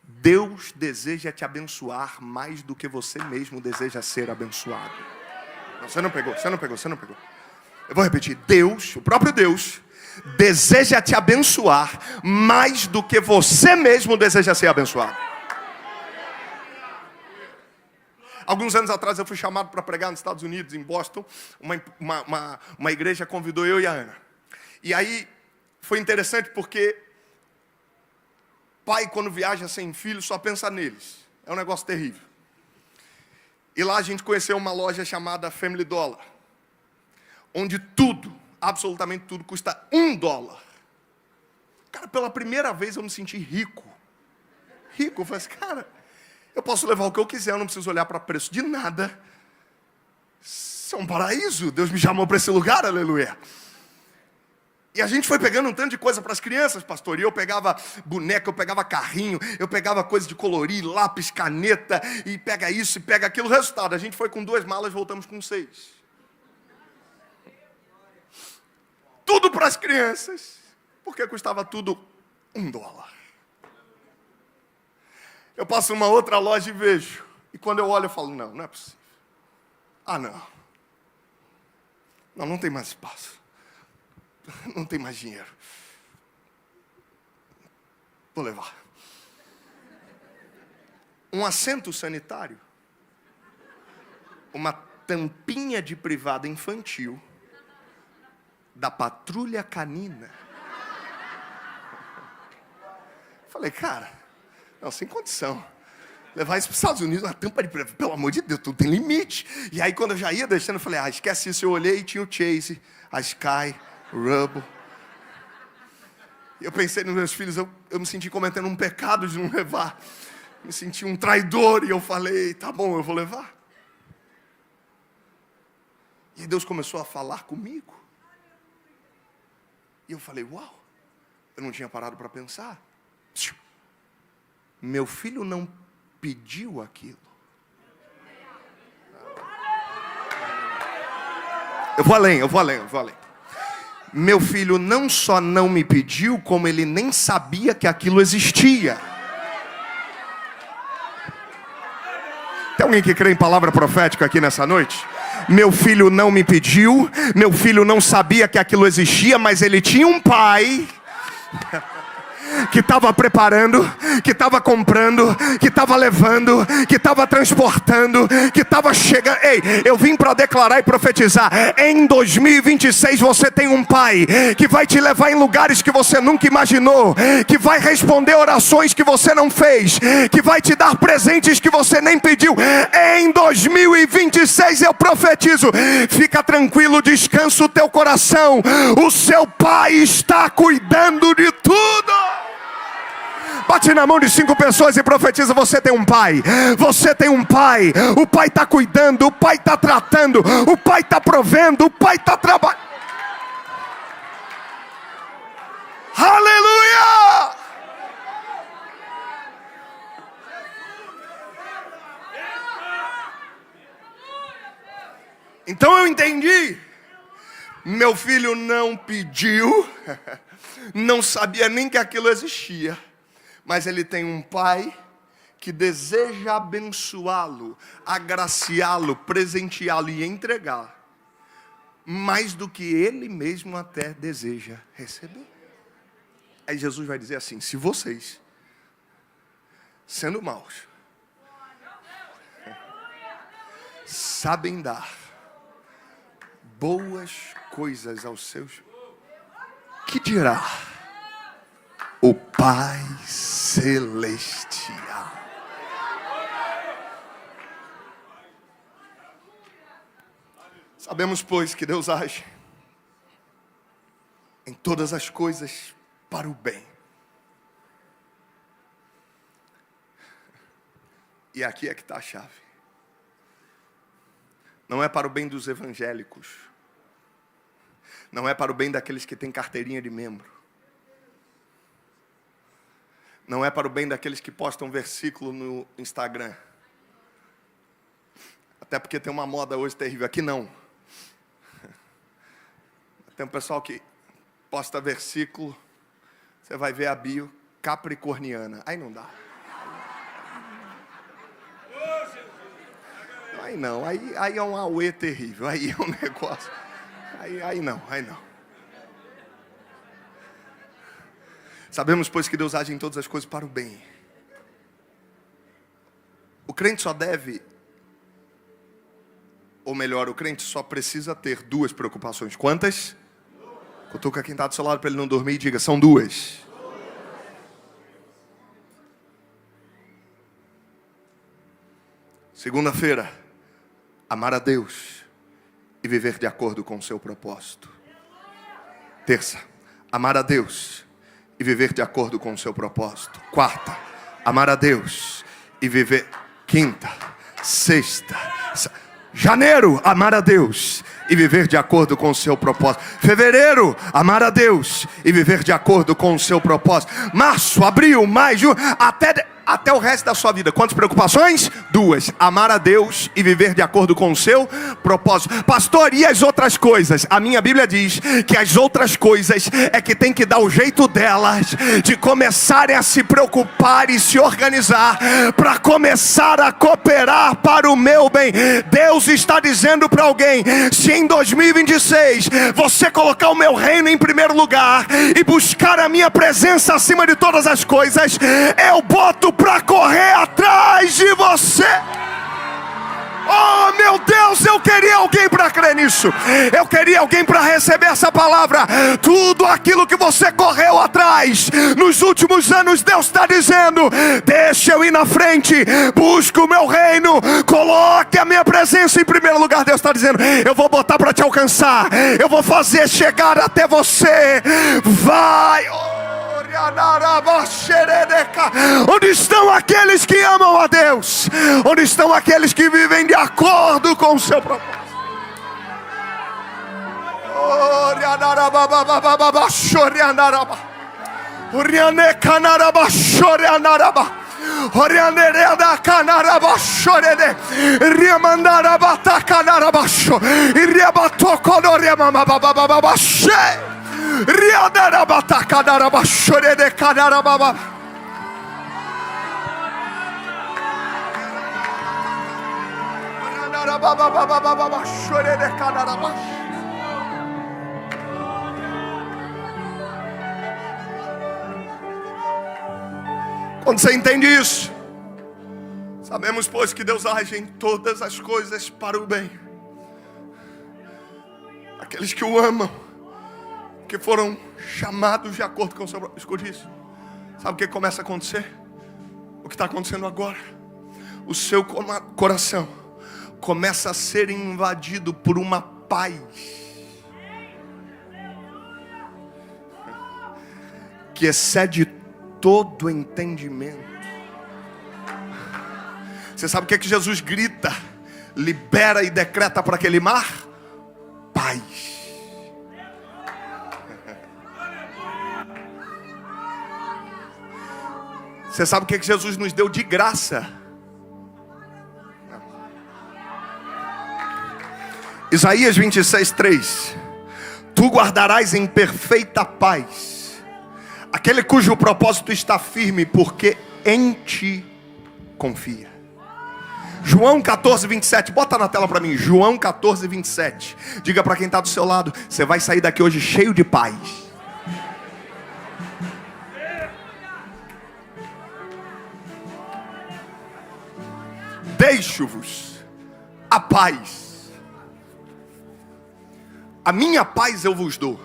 [SPEAKER 1] Deus deseja te abençoar mais do que você mesmo deseja ser abençoado. Não, você não pegou. Eu vou repetir, Deus, o próprio Deus, deseja te abençoar mais do que você mesmo deseja ser abençoado. Alguns anos atrás eu fui chamado para pregar nos Estados Unidos, em Boston. Uma igreja convidou eu e a Ana. E aí foi interessante porque pai, quando viaja sem filho, só pensa neles. É um negócio terrível. E lá a gente conheceu uma loja chamada Family Dollar, onde tudo, absolutamente tudo, custa $1. Cara, pela primeira vez eu me senti rico. Eu falei assim, cara, eu posso levar o que eu quiser, eu não preciso olhar para preço de nada. Isso é um paraíso, Deus me chamou para esse lugar, aleluia. E a gente foi pegando um tanto de coisa para as crianças, pastor. E eu pegava boneca, eu pegava carrinho, eu pegava coisa de colorir, lápis, caneta, e pega isso e pega aquilo. O resultado, a gente foi com 2 malas, voltamos com 6. Tudo para as crianças, porque custava tudo $1. Eu passo numa outra loja e vejo. E quando eu olho, eu falo, não é possível. Não tem mais espaço. Não tem mais dinheiro. Vou levar. Um assento sanitário. Uma tampinha de privada infantil. Da patrulha canina. Falei, cara, não, sem condição. Levar isso para os Estados Unidos, uma tampa de privada, pelo amor de Deus, tudo tem limite. E aí quando eu já ia deixando, eu falei, esquece isso. Eu olhei e tinha o Chase, a Sky, o Rubble. E eu pensei nos meus filhos, eu me senti cometendo um pecado de não levar. Me senti um traidor e eu falei, tá bom, eu vou levar. E Deus começou a falar comigo. E eu falei, uau, eu não tinha parado para pensar. Meu filho não pediu aquilo. Eu vou além. Meu filho não só não me pediu, como ele nem sabia que aquilo existia. Tem alguém que crê em palavra profética aqui nessa noite? Meu filho não me pediu, meu filho não sabia que aquilo existia, mas ele tinha um pai que estava preparando, que estava comprando, que estava levando, que estava transportando, que estava chegando. Ei, eu vim para declarar e profetizar. Em 2026 você tem um pai que vai te levar em lugares que você nunca imaginou, que vai responder orações que você não fez, que vai te dar presentes que você nem pediu. Em 2026 eu profetizo. Fica tranquilo, descansa o teu coração. O seu pai está cuidando de tudo. Bate na mão de 5 pessoas e profetiza: você tem um pai. Você tem um pai. O pai está cuidando, o pai está tratando, o pai está provendo, o pai está trabalhando. Aleluia! Então eu entendi. Meu filho não pediu, não sabia nem que aquilo existia. Mas ele tem um pai que deseja abençoá-lo, agraciá-lo, presenteá-lo e entregar mais do que ele mesmo até deseja receber. Aí Jesus vai dizer assim: se vocês, sendo maus, sabem dar boas coisas aos seus, que dirá o Pai Celestial? Sabemos, pois, que Deus age em todas as coisas para o bem. E aqui é que está a chave. Não é para o bem dos evangélicos. Não é para o bem daqueles que têm carteirinha de membro. Não é para o bem daqueles que postam versículo no Instagram. Até porque tem uma moda hoje terrível. Aqui não. Tem um pessoal que posta versículo. Você vai ver a bio capricorniana. Aí não dá. Aí não. Aí é um auê terrível. Aí é um negócio. Aí não. Sabemos, pois, que Deus age em todas as coisas para o bem. O crente só deve, ou melhor, o crente só precisa ter 2 preocupações. Quantas? Cutuca quem está do seu lado para ele não dormir e diga: são 2. Segunda-feira, amar a Deus e viver de acordo com o seu propósito. Terça, amar a Deus e viver de acordo com o seu propósito. Quarta, amar a Deus e viver. Quinta, sexta. Janeiro, amar a Deus e viver de acordo com o seu propósito. Fevereiro, amar a Deus e viver de acordo com o seu propósito. Março, abril, maio, junho, até o resto da sua vida. Quantas preocupações? 2. Amar a Deus e viver de acordo com o seu propósito. Pastor, e as outras coisas? A minha Bíblia diz que as outras coisas é que tem que dar o jeito delas de começarem a se preocupar e se organizar para começar a cooperar para o meu bem. Deus está dizendo para alguém: se em 2026 você colocar o meu reino em primeiro lugar e buscar a minha presença acima de todas as coisas, eu boto para correr atrás de você. Oh meu Deus, eu queria alguém para crer nisso. Eu queria alguém para receber essa palavra. Tudo aquilo que você correu atrás nos últimos anos, Deus está dizendo: deixa eu ir na frente, busca o meu reino, coloque a minha presença em primeiro lugar. Deus está dizendo: eu vou botar para te alcançar, eu vou fazer chegar até você. Vai. Onde estão aqueles que amam a Deus? Onde estão aqueles que vivem de acordo com o seu propósito? Quando você entende isso, sabemos, pois, que Deus age em todas as coisas para o bem. Aqueles que o amam, que foram chamados de acordo com o seu... Escute isso. Sabe o que começa a acontecer? O que está acontecendo agora? O seu coração começa a ser invadido por uma paz que excede todo entendimento. Você sabe o que Jesus grita, libera e decreta para aquele mar? Paz. Você sabe o que Jesus nos deu de graça? Isaías 26:3. Tu guardarás em perfeita paz aquele cujo propósito está firme, porque em ti confia. João 14:27. Bota na tela para mim. João 14:27. Diga para quem está do seu lado: você vai sair daqui hoje cheio de paz. Deixo-vos a paz, a minha paz eu vos dou.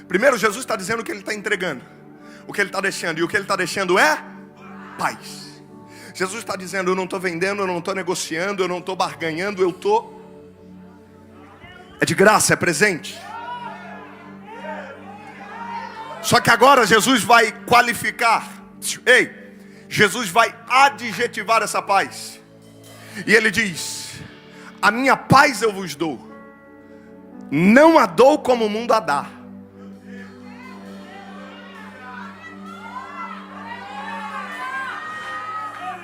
[SPEAKER 1] Primeiro, Jesus está dizendo o que Ele está entregando, o que Ele está deixando, e o que Ele está deixando é paz. Jesus está dizendo: eu não estou vendendo, eu não estou negociando, eu não estou barganhando, eu estou... É de graça, é presente. Só que agora Jesus vai qualificar. Ei, Jesus vai adjetivar essa paz. E Ele diz: a minha paz eu vos dou, não a dou como o mundo a dá.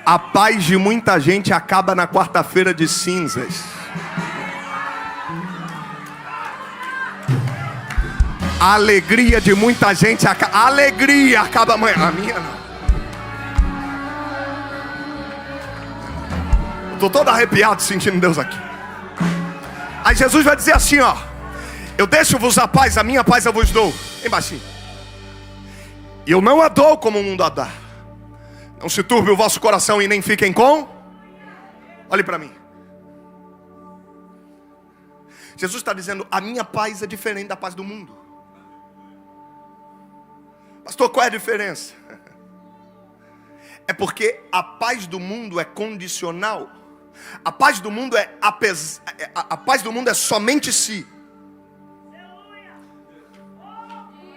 [SPEAKER 1] A paz de muita gente acaba na quarta-feira de cinzas. A alegria de muita gente a alegria acaba amanhã. A minha não. Estou todo arrepiado sentindo Deus aqui. Aí Jesus vai dizer assim, ó: eu deixo-vos a paz, a minha paz eu vos dou. Bem baixinho. E eu não a dou como o mundo a dá. Não se turbe o vosso coração e nem fiquem com... Olhe para mim. Jesus está dizendo: a minha paz é diferente da paz do mundo. Pastor, qual é a diferença? É porque a paz do mundo é condicional. A paz do mundo a paz do mundo é somente si.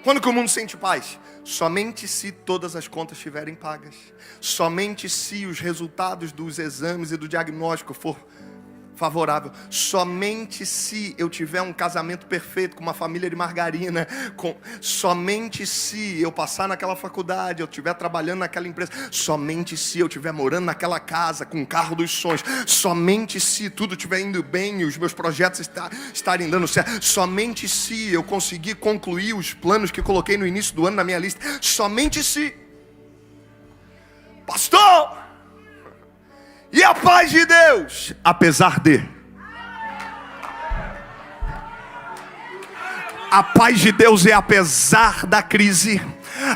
[SPEAKER 1] Quando que o mundo sente paz? Somente se todas as contas estiverem pagas. Somente se os resultados dos exames e do diagnóstico for favorável. Somente se eu tiver um casamento perfeito, com uma família de margarina, somente se eu passar naquela faculdade, eu estiver trabalhando naquela empresa, somente se eu estiver morando naquela casa, com o carro dos sonhos, somente se tudo estiver indo bem e os meus projetos estarem dando certo, somente se eu conseguir concluir os planos que coloquei no início do ano na minha lista, somente se. Pastor, e a paz de Deus, apesar de. A paz de Deus é apesar da crise.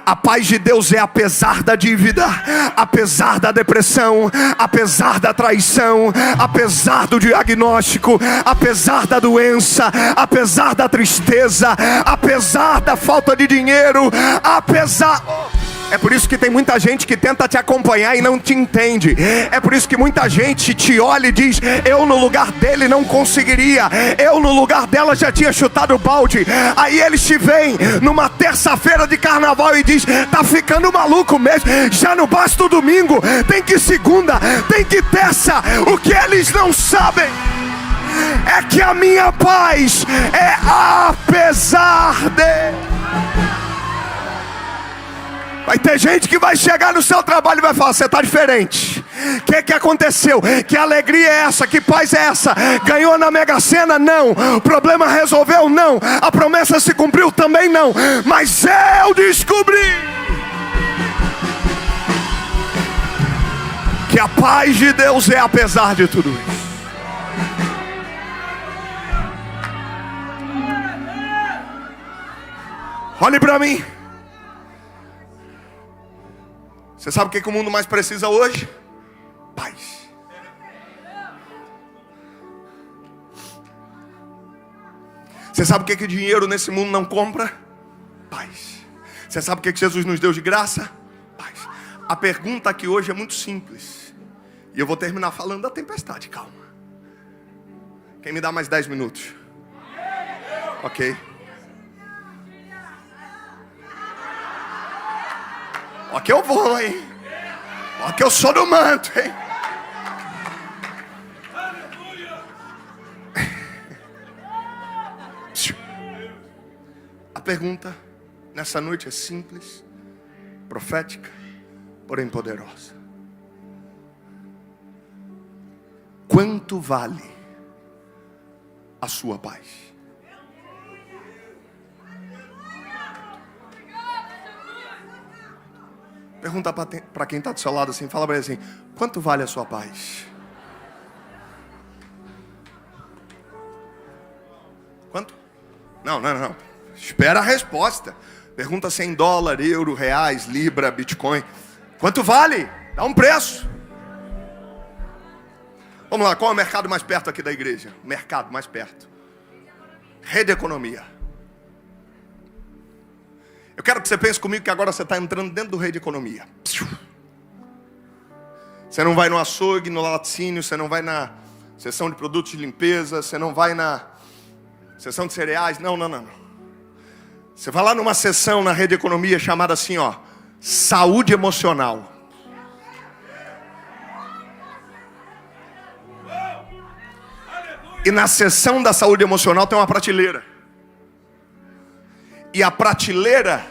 [SPEAKER 1] A paz de Deus é apesar da dívida, apesar da depressão, apesar da traição, apesar do diagnóstico, apesar da doença, apesar da tristeza, apesar da falta de dinheiro, apesar... É por isso que tem muita gente que tenta te acompanhar e não te entende. É por isso que muita gente te olha e diz: eu no lugar dele não conseguiria, eu no lugar dela já tinha chutado o balde. Aí eles te veem numa terça-feira de carnaval e diz: tá ficando maluco mesmo, já não basta o domingo, tem que segunda, tem que terça. O que eles não sabem é que a minha paz é apesar de... Vai ter gente que vai chegar no seu trabalho e vai falar: você está diferente. O que aconteceu? Que alegria é essa? Que paz é essa? Ganhou na Mega Sena? Não. O problema resolveu? Não. A promessa se cumpriu? Também não. Mas eu descobri que a paz de Deus é apesar de tudo isso. Olhe para mim. Você sabe o que o mundo mais precisa hoje? Paz. Você sabe o que dinheiro nesse mundo não compra? Paz. Você sabe o que Jesus nos deu de graça? Paz. A pergunta aqui hoje é muito simples. E eu vou terminar falando da tempestade, calma. Quem me dá mais 10 minutos? Ok. Ó que eu vou, hein? Ó que eu sou do manto, hein? A pergunta nessa noite é simples, profética, porém poderosa. Quanto vale a sua paz? Pergunta para quem está do seu lado assim, fala para ele assim: quanto vale a sua paz? Quanto? Não. Espera a resposta. Pergunta se é em dólar, euro, reais, libra, bitcoin. Quanto vale? Dá um preço. Vamos lá, qual é o mercado mais perto aqui da igreja? O mercado mais perto. Rede Economia. Eu quero que você pense comigo que agora você está entrando dentro do Rede Economia. Você não vai no açougue, no laticínio, você não vai na seção de produtos de limpeza, você não vai na seção de cereais, não. Você vai lá numa seção na Rede Economia chamada assim, ó, saúde emocional. E na seção da saúde emocional tem uma prateleira. E a prateleira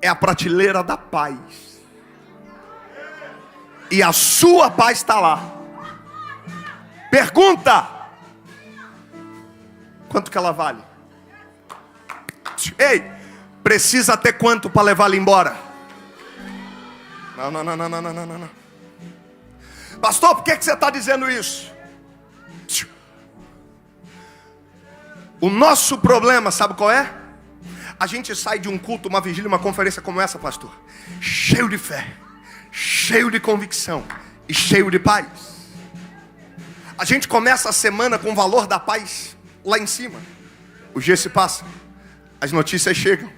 [SPEAKER 1] é a prateleira da paz. E a sua paz está lá. Pergunta: quanto que ela vale? Ei, precisa ter quanto para levá-la embora? Não. Pastor, por que você está dizendo isso? O nosso problema, sabe qual é? A gente sai de um culto, uma vigília, uma conferência como essa, pastor, cheio de fé, cheio de convicção e cheio de paz. A gente começa a semana com o valor da paz lá em cima. Os dias se passam, as notícias chegam,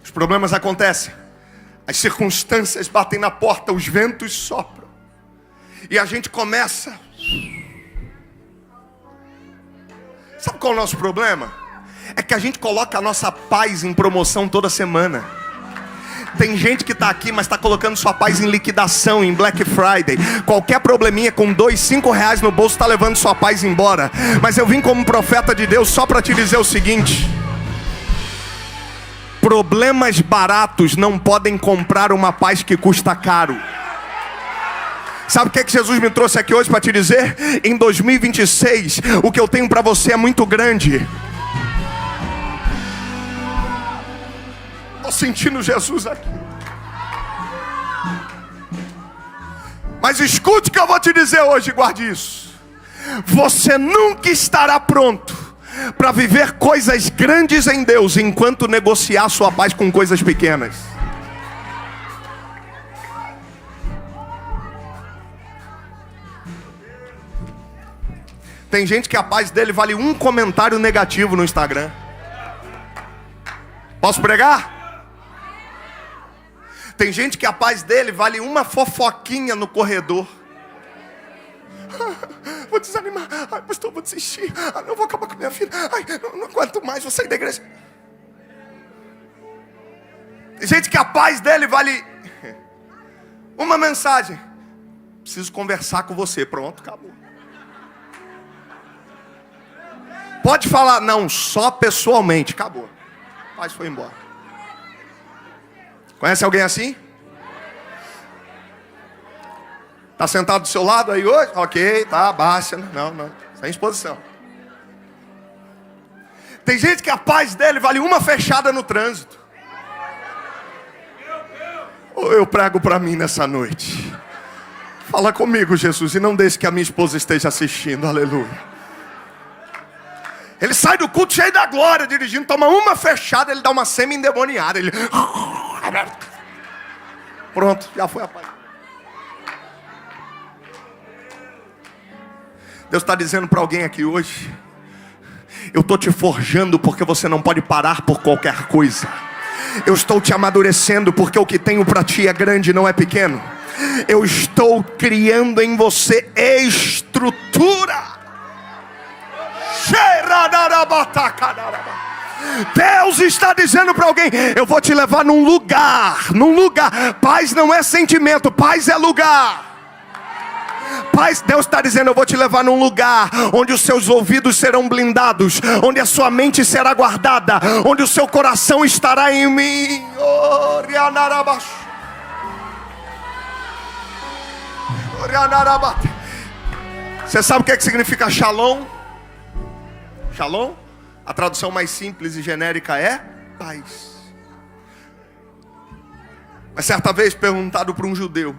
[SPEAKER 1] os problemas acontecem, as circunstâncias batem na porta, os ventos sopram, e a gente começa. Sabe qual é o nosso problema? É que a gente coloca a nossa paz em promoção toda semana. Tem gente que está aqui, mas está colocando sua paz em liquidação, em Black Friday. Qualquer probleminha com 2, 5 reais no bolso está levando sua paz embora. Mas eu vim como profeta de Deus só para te dizer o seguinte: problemas baratos não podem comprar uma paz que custa caro. Sabe o que Jesus me trouxe aqui hoje para te dizer? Em 2026, o que eu tenho para você é muito grande. Estou sentindo Jesus aqui. Mas escute o que eu vou te dizer hoje, guarde isso. Você nunca estará pronto para viver coisas grandes em Deus enquanto negociar sua paz com coisas pequenas. Tem gente que a paz dele vale um comentário negativo no Instagram. Posso pregar? Tem gente que a paz dele vale uma fofoquinha no corredor. Vou desanimar. Ai, pastor, vou desistir. Ai, não vou acabar com minha vida. Ai, não aguento mais, vou sair da igreja. Tem gente que a paz dele vale uma mensagem. Preciso conversar com você. Pronto, acabou. Pode falar, não, só pessoalmente. Acabou. A paz foi embora. Conhece alguém assim? Está sentado do seu lado aí hoje? Ok, tá, baixa. Não, sem exposição. Tem gente que a paz dele vale uma fechada no trânsito. Ou eu prego para mim nessa noite. Fala comigo, Jesus, e não deixe que a minha esposa esteja assistindo, aleluia. Ele sai do culto cheio da glória, dirigindo, toma uma fechada, ele dá uma semi-endemoniada. Ele... Pronto, já foi a paz. Deus está dizendo para alguém aqui hoje: eu estou te forjando porque você não pode parar por qualquer coisa. Eu estou te amadurecendo porque o que tenho para ti é grande, não é pequeno. Eu estou criando em você estrutura. Deus está dizendo para alguém: eu vou te levar num lugar. Paz não é sentimento, paz é lugar. Paz, Deus está dizendo: eu vou te levar num lugar onde os seus ouvidos serão blindados, onde a sua mente será guardada, onde o seu coração estará em mim. Você sabe o que significa shalom? Shalom, a tradução mais simples e genérica é paz. Mas certa vez perguntado para um judeu: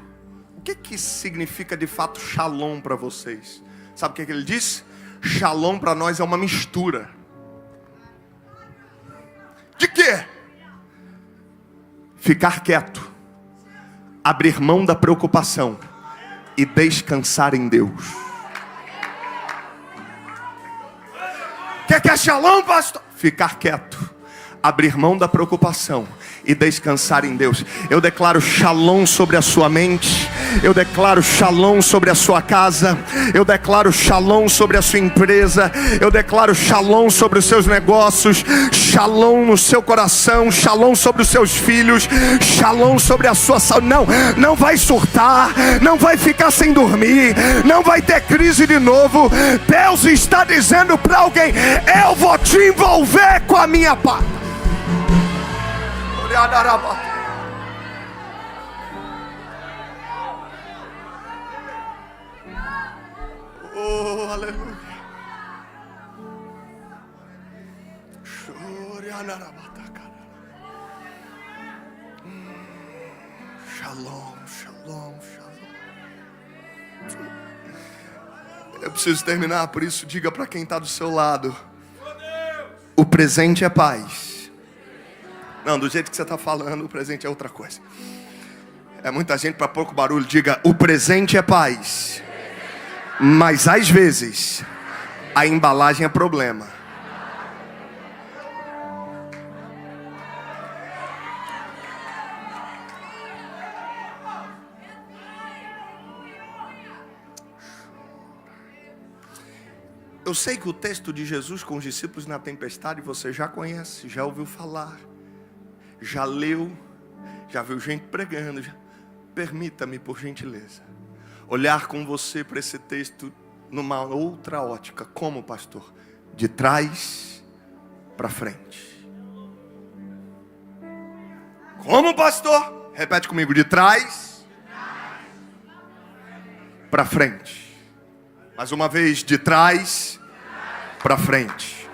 [SPEAKER 1] o que significa de fato shalom para vocês? Sabe o que ele disse? Shalom para nós é uma mistura. De quê? Ficar quieto, abrir mão da preocupação e descansar em Deus. O que é shalom, pastor? Ficar quieto, abrir mão da preocupação e descansar em Deus. Eu declaro shalom sobre a sua mente. Eu declaro shalom sobre a sua casa. Eu declaro shalom sobre a sua empresa. Eu declaro shalom sobre os seus negócios. Shalom no seu coração. Shalom sobre os seus filhos. Shalom sobre a sua saúde. Não vai surtar. Não vai ficar sem dormir. Não vai ter crise de novo. Deus está dizendo para alguém: eu vou te envolver com a minha paz. Oh, aleluia. Shalom. Eu preciso terminar, por isso diga para quem está do seu lado: o presente é paz. Não, do jeito que você está falando, o presente é outra coisa. É muita gente para pouco barulho. Diga: o presente é paz. Mas às vezes a embalagem é problema. Eu sei que o texto de Jesus com os discípulos na tempestade você já conhece, já ouviu falar, já leu, já viu gente pregando. Permita-me, por gentileza, olhar com você para esse texto numa outra ótica. Como, pastor? De trás para frente. Como, pastor? Repete comigo. De trás para frente. Mais uma vez. De trás para frente.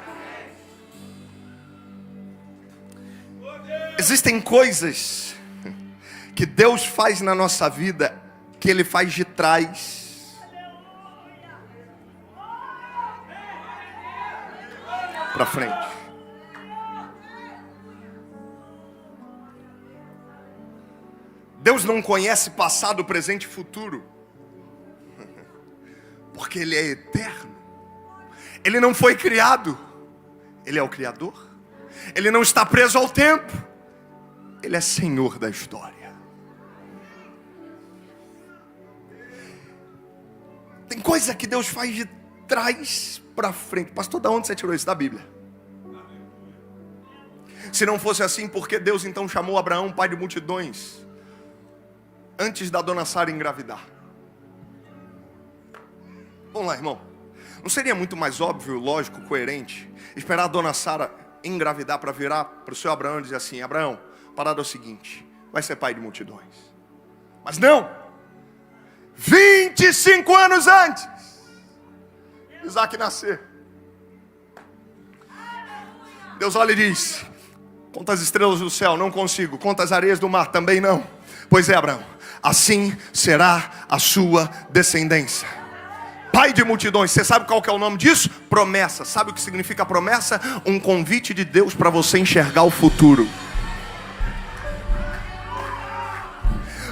[SPEAKER 1] Existem coisas que Deus faz na nossa vida que Ele faz de trás para frente. Deus não conhece passado, presente e futuro, porque Ele é eterno. Ele não foi criado, Ele é o Criador. Ele não está preso ao tempo, Ele é Senhor da história. Tem coisa que Deus faz de trás para frente. Pastor, de onde você tirou isso? Da Bíblia. Se não fosse assim, por que Deus então chamou Abraão pai de multidões antes da dona Sara engravidar? Vamos lá, irmão. Não seria muito mais óbvio, lógico, coerente esperar a dona Sara engravidar para virar para o seu Abraão e dizer assim: Abraão, a parada é o seguinte, vai ser pai de multidões. Mas não. 25 anos antes Isaac nascer, Deus olha e diz: conta as estrelas do céu, não consigo. Conta as areias do mar, também não. Pois é, Abraão, assim será a sua descendência, pai de multidões. Você sabe qual que é o nome disso? Promessa. Sabe o que significa promessa? Um convite de Deus para você enxergar o futuro.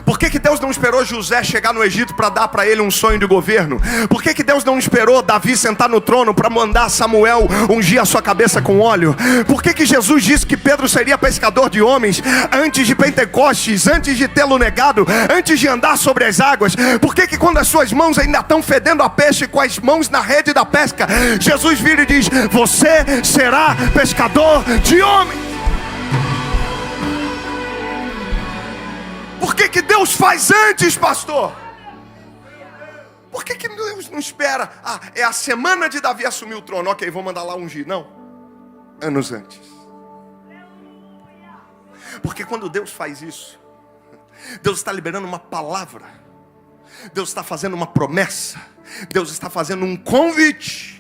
[SPEAKER 1] Por que Deus não esperou José chegar no Egito para dar para ele um sonho de governo? Por que Deus não esperou Davi sentar no trono para mandar Samuel ungir a sua cabeça com óleo? Por que Jesus disse que Pedro seria pescador de homens antes de Pentecostes, antes de tê-lo negado, antes de andar sobre as águas? Por que quando as suas mãos ainda estão fedendo a peixe, com as mãos na rede da pesca, Jesus vira e diz: você será pescador de homens? Por que Deus faz antes, pastor? Por que Deus não espera? Ah, é a semana de Davi assumir o trono. Ok, vou mandar lá ungir. Não, anos antes. Porque quando Deus faz isso, Deus está liberando uma palavra, Deus está fazendo uma promessa, Deus está fazendo um convite.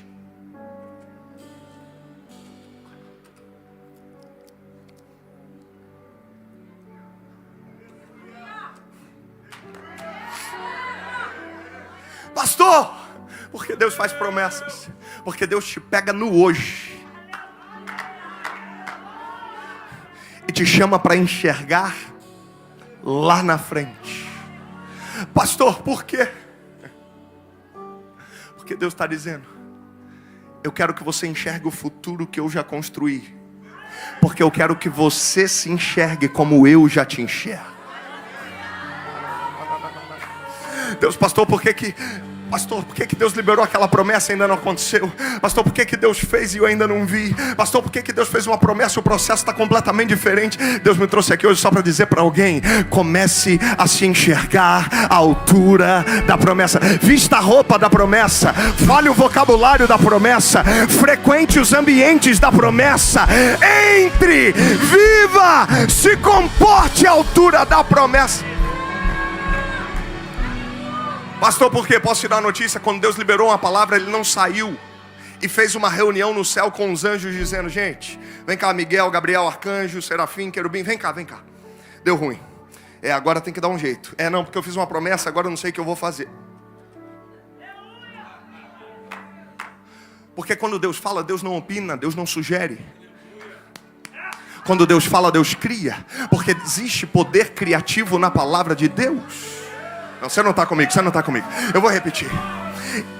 [SPEAKER 1] Pastor, porque Deus faz promessas? Porque Deus te pega no hoje e te chama para enxergar lá na frente. Pastor, por quê? Porque Deus está dizendo: eu quero que você enxergue o futuro que eu já construí, porque eu quero que você se enxergue como eu já te enxergo. Deus, pastor, por que Deus liberou aquela promessa e ainda não aconteceu? Pastor, por que Deus fez e eu ainda não vi? Pastor, por que Deus fez uma promessa e o processo está completamente diferente? Deus me trouxe aqui hoje só para dizer para alguém: comece a se enxergar à altura da promessa. Vista a roupa da promessa, fale o vocabulário da promessa, frequente os ambientes da promessa, entre, viva, se comporte à altura da promessa. Pastor, por quê? Posso te dar uma notícia? Quando Deus liberou uma palavra, Ele não saiu e fez uma reunião no céu com os anjos, dizendo: gente, vem cá, Miguel, Gabriel, Arcanjo, Serafim, Querubim, vem cá. Deu ruim. Agora tem que dar um jeito. Não, porque eu fiz uma promessa, agora eu não sei o que eu vou fazer. Porque quando Deus fala, Deus não opina, Deus não sugere. Quando Deus fala, Deus cria. Porque existe poder criativo na palavra de Deus. Não, você não está comigo. Eu vou repetir.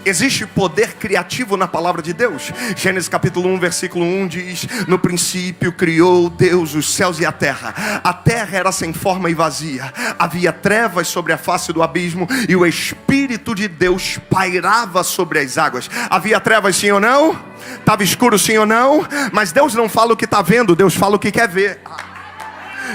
[SPEAKER 1] Existe poder criativo na palavra de Deus. Gênesis capítulo 1, versículo 1 diz: no princípio criou Deus os céus e a terra. A terra era sem forma e vazia. Havia trevas sobre a face do abismo, e o Espírito de Deus pairava sobre as águas. Havia trevas, sim ou não? Estava escuro, sim ou não? Mas Deus não fala o que está vendo, Deus fala o que quer ver.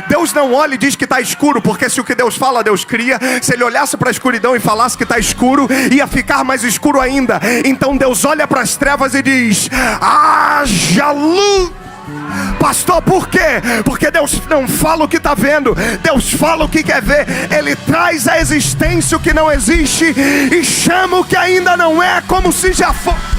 [SPEAKER 1] Deus não olha e diz que está escuro, porque se o que Deus fala, Deus cria. Se Ele olhasse para a escuridão e falasse que está escuro, ia ficar mais escuro ainda. Então Deus olha para as trevas e diz: haja luz. Pastor, por quê? Porque Deus não fala o que está vendo, Deus fala o que quer ver. Ele traz à existência o que não existe e chama o que ainda não é como se já fosse.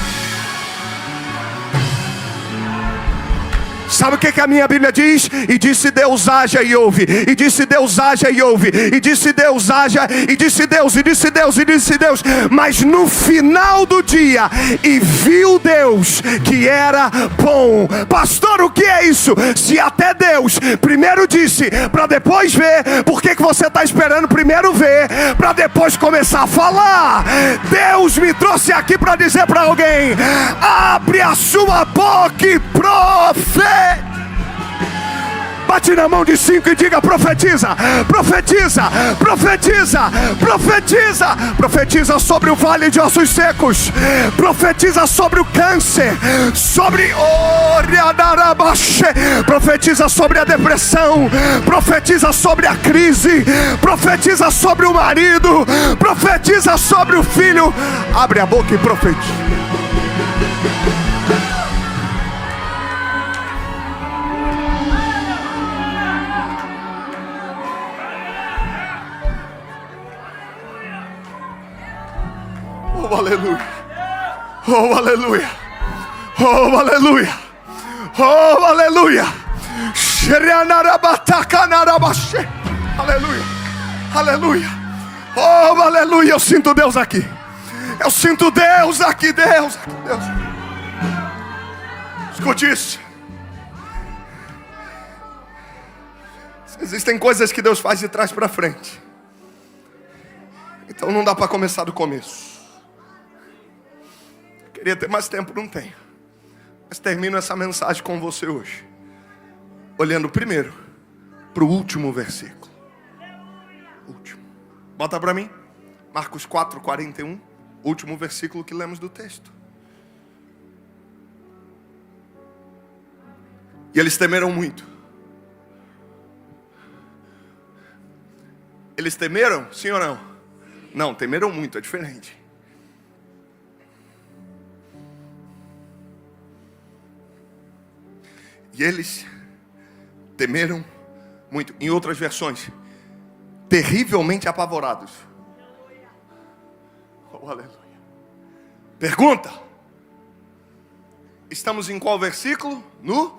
[SPEAKER 1] Sabe o que a minha Bíblia diz? E disse Deus, haja, e houve. E disse Deus, haja, e houve. E disse Deus, haja. E disse Deus, e disse Deus, e disse Deus. Mas no final do dia, e viu Deus que era bom. Pastor, o que é isso? Se até Deus primeiro disse para depois ver, por que você está esperando primeiro ver para depois começar a falar? Deus me trouxe aqui para dizer para alguém: abre a sua boca e profetiza. Bate na mão de 5 e diga: profetiza, profetiza, profetiza, profetiza. Profetiza sobre o vale de ossos secos. Profetiza sobre o câncer, sobre profetiza sobre a depressão. Profetiza sobre a crise. Profetiza sobre o marido. Profetiza sobre o filho. Abre a boca e profetiza. Oh, aleluia. Oh, aleluia. Oh, aleluia. Oh, aleluia. Aleluia. Aleluia. Oh, aleluia. Eu sinto Deus aqui. Eu sinto Deus aqui. Deus aqui. Deus. Escute isso. Existem coisas que Deus faz de trás para frente. Então não dá para começar do começo. Queria ter mais tempo, não tenho. Mas termino essa mensagem com você hoje, olhando primeiro para o último versículo. Último. Bota para mim. Marcos 4:41. Último versículo que lemos do texto. E eles temeram muito. Eles temeram? Sim ou não? Não, temeram muito, é diferente. E eles temeram muito. Em outras versões, terrivelmente apavorados. Oh, aleluia. Pergunta: estamos em qual versículo? No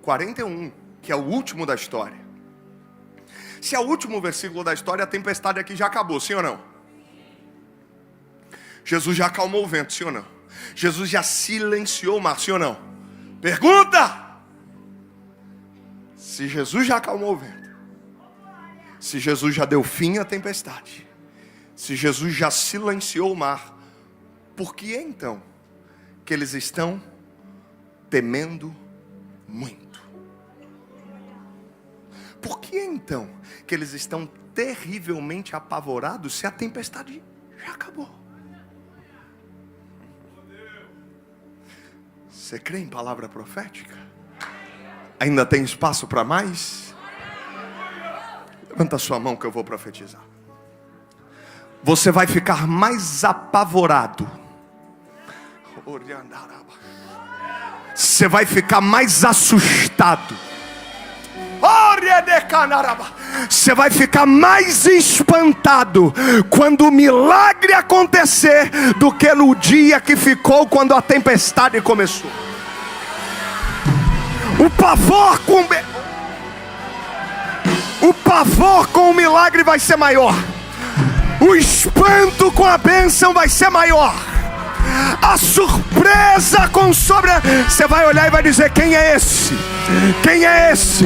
[SPEAKER 1] 41, que é o último da história. Se é o último versículo da história, a tempestade aqui já acabou, sim ou não? Jesus já acalmou o vento, sim ou não? Jesus já silenciou o mar, sim ou não? Pergunta: se Jesus já acalmou o vento, se Jesus já deu fim à tempestade, se Jesus já silenciou o mar, por que então que eles estão temendo muito? Por que então que eles estão terrivelmente apavorados se a tempestade já acabou? Você crê em palavra profética? Ainda tem espaço para mais? Levanta a sua mão que eu vou profetizar. Você vai ficar mais apavorado. Você vai ficar mais assustado. Você vai ficar mais espantado quando o milagre acontecer do que no dia que ficou quando a tempestade começou. O pavor com o milagre vai ser maior. O espanto com a bênção vai ser maior. A surpresa com você vai olhar e vai dizer: quem é esse? Quem é esse?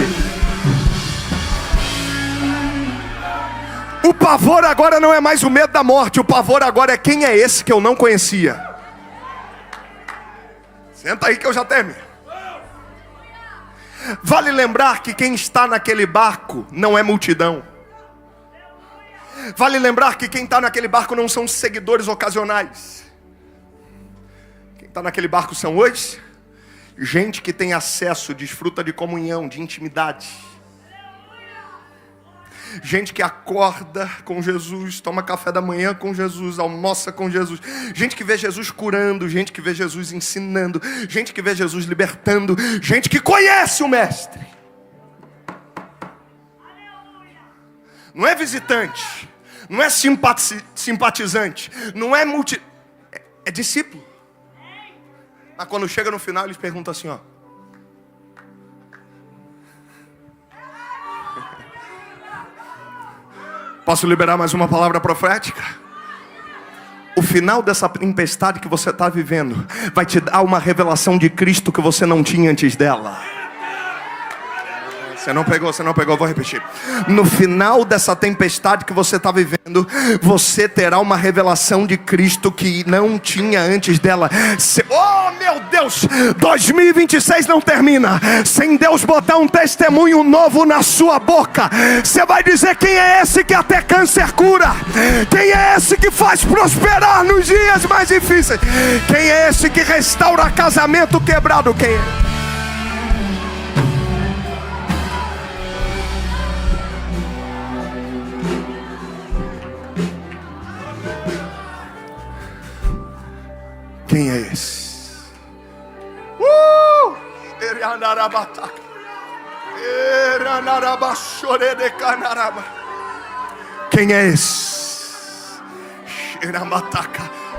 [SPEAKER 1] O pavor agora não é mais o medo da morte. O pavor agora é: quem é esse que eu não conhecia? Senta aí que eu já termino. Vale lembrar que quem está naquele barco não é multidão. Vale lembrar que quem está naquele barco não são seguidores ocasionais. Quem está naquele barco são hoje gente que tem acesso, desfruta de comunhão, de intimidade. Gente que acorda com Jesus, toma café da manhã com Jesus, almoça com Jesus. Gente que vê Jesus curando, gente que vê Jesus ensinando, gente que vê Jesus libertando, gente que conhece o Mestre. Não é visitante, não é simpatizante, não é é discípulo. Mas quando chega no final, eles perguntam assim, ó. Posso liberar mais uma palavra profética? O final dessa tempestade que você está vivendo vai te dar uma revelação de Cristo que você não tinha antes dela. Você não pegou, vou repetir. No final dessa tempestade que você está vivendo, você terá uma revelação de Cristo que não tinha antes dela. Oh meu Deus, 2026 não termina sem Deus botar um testemunho novo na sua boca. Você vai dizer: quem é esse que até câncer cura? Quem é esse que faz prosperar nos dias mais difíceis? Quem é esse que restaura casamento quebrado? Quem é? Quem é esse? Quem é esse?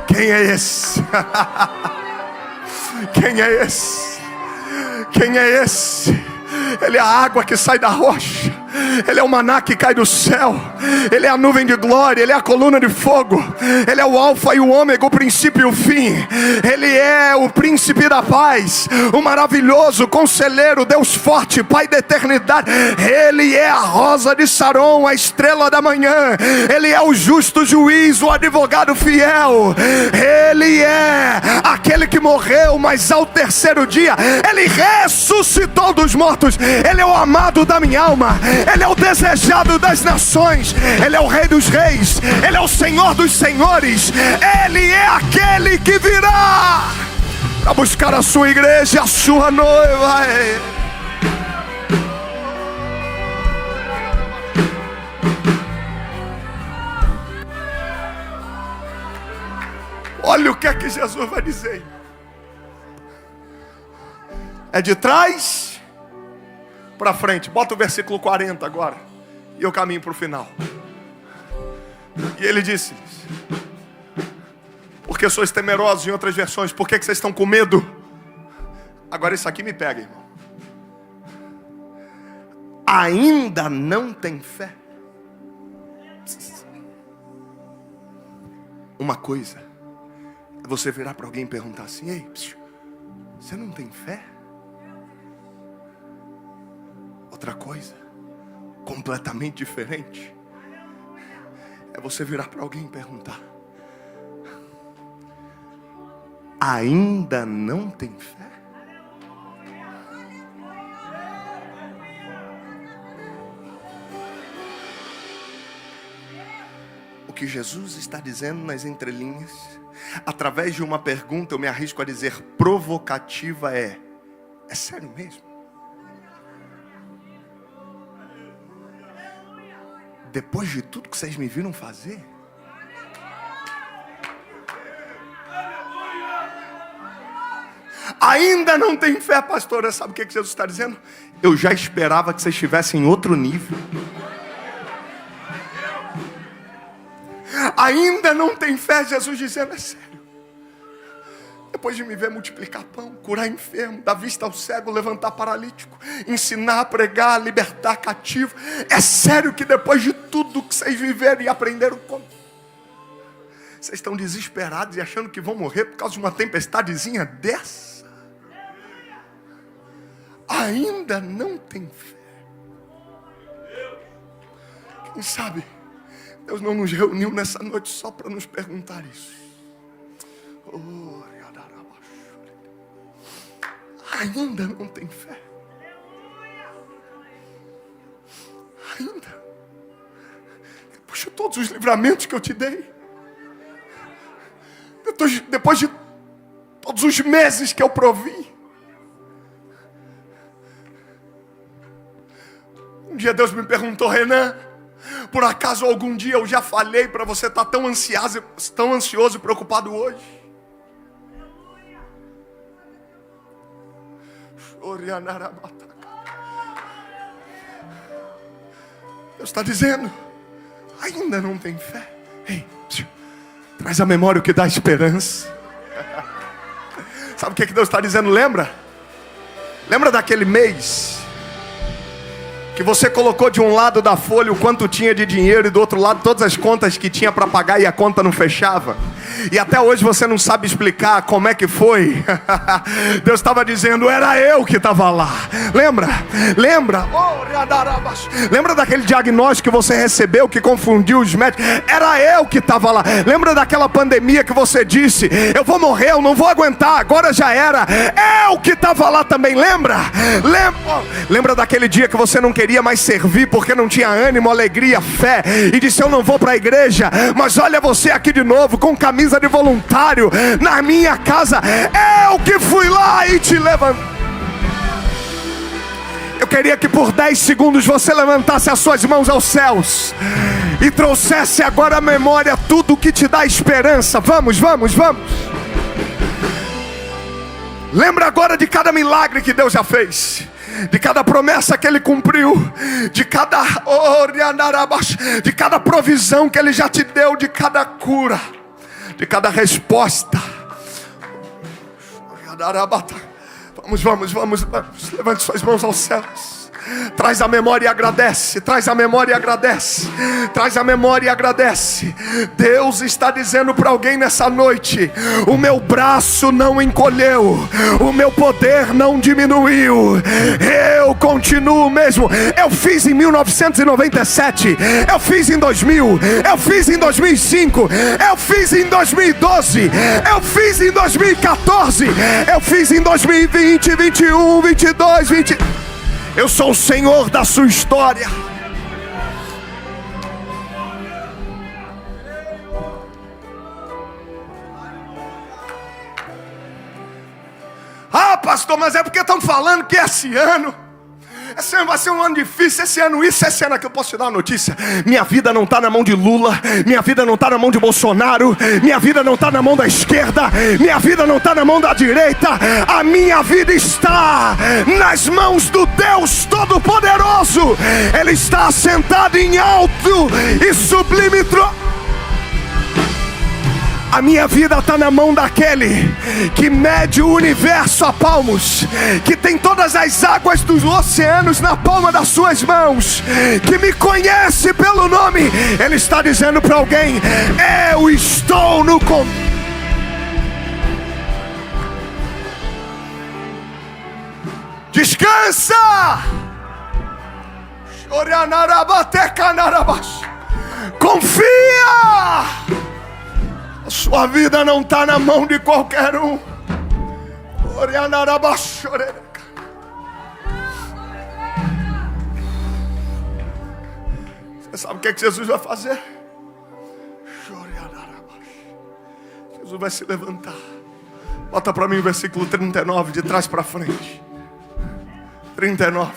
[SPEAKER 1] Quem é esse? Quem é esse? Quem é esse? Ele é a água que sai da rocha, Ele é o maná que cai do céu, Ele é a nuvem de glória, Ele é a coluna de fogo, Ele é o alfa e o ômega, o princípio e o fim. Ele é o príncipe da paz, o maravilhoso conselheiro, Deus forte, Pai da eternidade. Ele é a rosa de Saron, a estrela da manhã. Ele é o justo juiz, o advogado fiel. Ele é aquele que morreu, mas ao terceiro dia Ele ressuscitou dos mortos. Ele é o amado da minha alma, Ele é o desejado das nações, Ele é o Rei dos reis, Ele é o Senhor dos senhores. Ele é aquele que virá para buscar a sua igreja, a sua noiva. Olha o que é que Jesus vai dizer. É de trás para frente. Bota o versículo 40 agora, e eu caminho para o final. E ele disse: porque sois temerosos, em outras versões, por que vocês estão com medo? Agora isso aqui me pega, irmão. Ainda não tem fé? Uma coisa é você virar para alguém e perguntar assim: ei, você não tem fé? Outra coisa, completamente diferente, é você virar para alguém e perguntar: ainda não tem fé? O que Jesus está dizendo nas entrelinhas, através de uma pergunta, eu me arrisco a dizer provocativa, é sério mesmo? Depois de tudo que vocês me viram fazer? Ainda não tem fé, pastora? Sabe o que Jesus está dizendo? Eu já esperava que vocês estivessem em outro nível. Ainda não tem fé, Jesus dizendo: é sério. Depois de me ver multiplicar pão, curar enfermo, dar vista ao cego, levantar paralítico, ensinar, pregar, libertar cativo, é sério que depois de tudo que vocês viveram e aprenderam como, vocês estão desesperados e achando que vão morrer por causa de uma tempestadezinha dessa? Ainda não tem fé? Quem sabe Deus não nos reuniu nessa noite só para nos perguntar isso. Ainda não tem fé? Ainda? Depois de todos os livramentos que eu te dei, depois de todos os meses que eu provi, um dia Deus me perguntou: Renan, Por acaso algum dia eu já falei para você estar tão ansioso e preocupado hoje? Deus está dizendo, ainda não tem fé? Ei, traz à memória o que dá esperança. Sabe o que Deus está dizendo? Lembra daquele mês que você colocou de um lado da folha o quanto tinha de dinheiro e do outro lado todas as contas que tinha para pagar e a conta não fechava? E até hoje você não sabe explicar como é que foi. Deus estava dizendo, era eu que estava lá. Lembra? Lembra daquele diagnóstico que você recebeu que confundiu os médicos? Era eu que estava lá. Lembra daquela pandemia que você disse, eu vou morrer, eu não vou aguentar, agora já era. Eu que estava lá também, lembra daquele dia que você não queria mais servir porque não tinha ânimo, alegria, fé, e disse, eu não vou para a igreja, mas olha você aqui de novo com camisa de voluntário na minha casa. Eu que fui lá e te levantei. Eu queria que por 10 segundos você levantasse as suas mãos aos céus e trouxesse agora à memória tudo que te dá esperança. Vamos. Lembra agora de cada milagre que Deus já fez, de cada promessa que Ele cumpriu, de cada provisão que Ele já te deu, de cada cura, de cada resposta. Vamos, levante suas mãos aos céus. Traz a memória e agradece. Deus está dizendo para alguém nessa noite, o meu braço não encolheu, o meu poder não diminuiu, eu continuo mesmo. Eu fiz em 1997, eu fiz em 2000, eu fiz em 2005, eu fiz em 2012, eu fiz em 2014, eu fiz em 2020, 21, 22, 20. Eu sou o Senhor da sua história. Ah, pastor, mas é porque estão falando que esse ano vai ser um ano difícil, esse ano isso, esse ano aquilo. Eu posso te dar uma notícia? Minha vida não está na mão de Lula, minha vida não está na mão de Bolsonaro, minha vida não está na mão da esquerda, minha vida não está na mão da direita. A minha vida está nas mãos do Deus Todo-Poderoso. Ele está sentado em alto e sublime trono. A minha vida está na mão daquele que mede o universo a palmos, que tem todas as águas dos oceanos na palma das suas mãos, que me conhece pelo nome. Ele está dizendo para alguém, eu estou no comando. Descansa! Confia! A sua vida não está na mão de qualquer um. Você sabe o que Jesus vai fazer? Jesus vai se levantar. Bota para mim o versículo 39, de trás para frente. 39.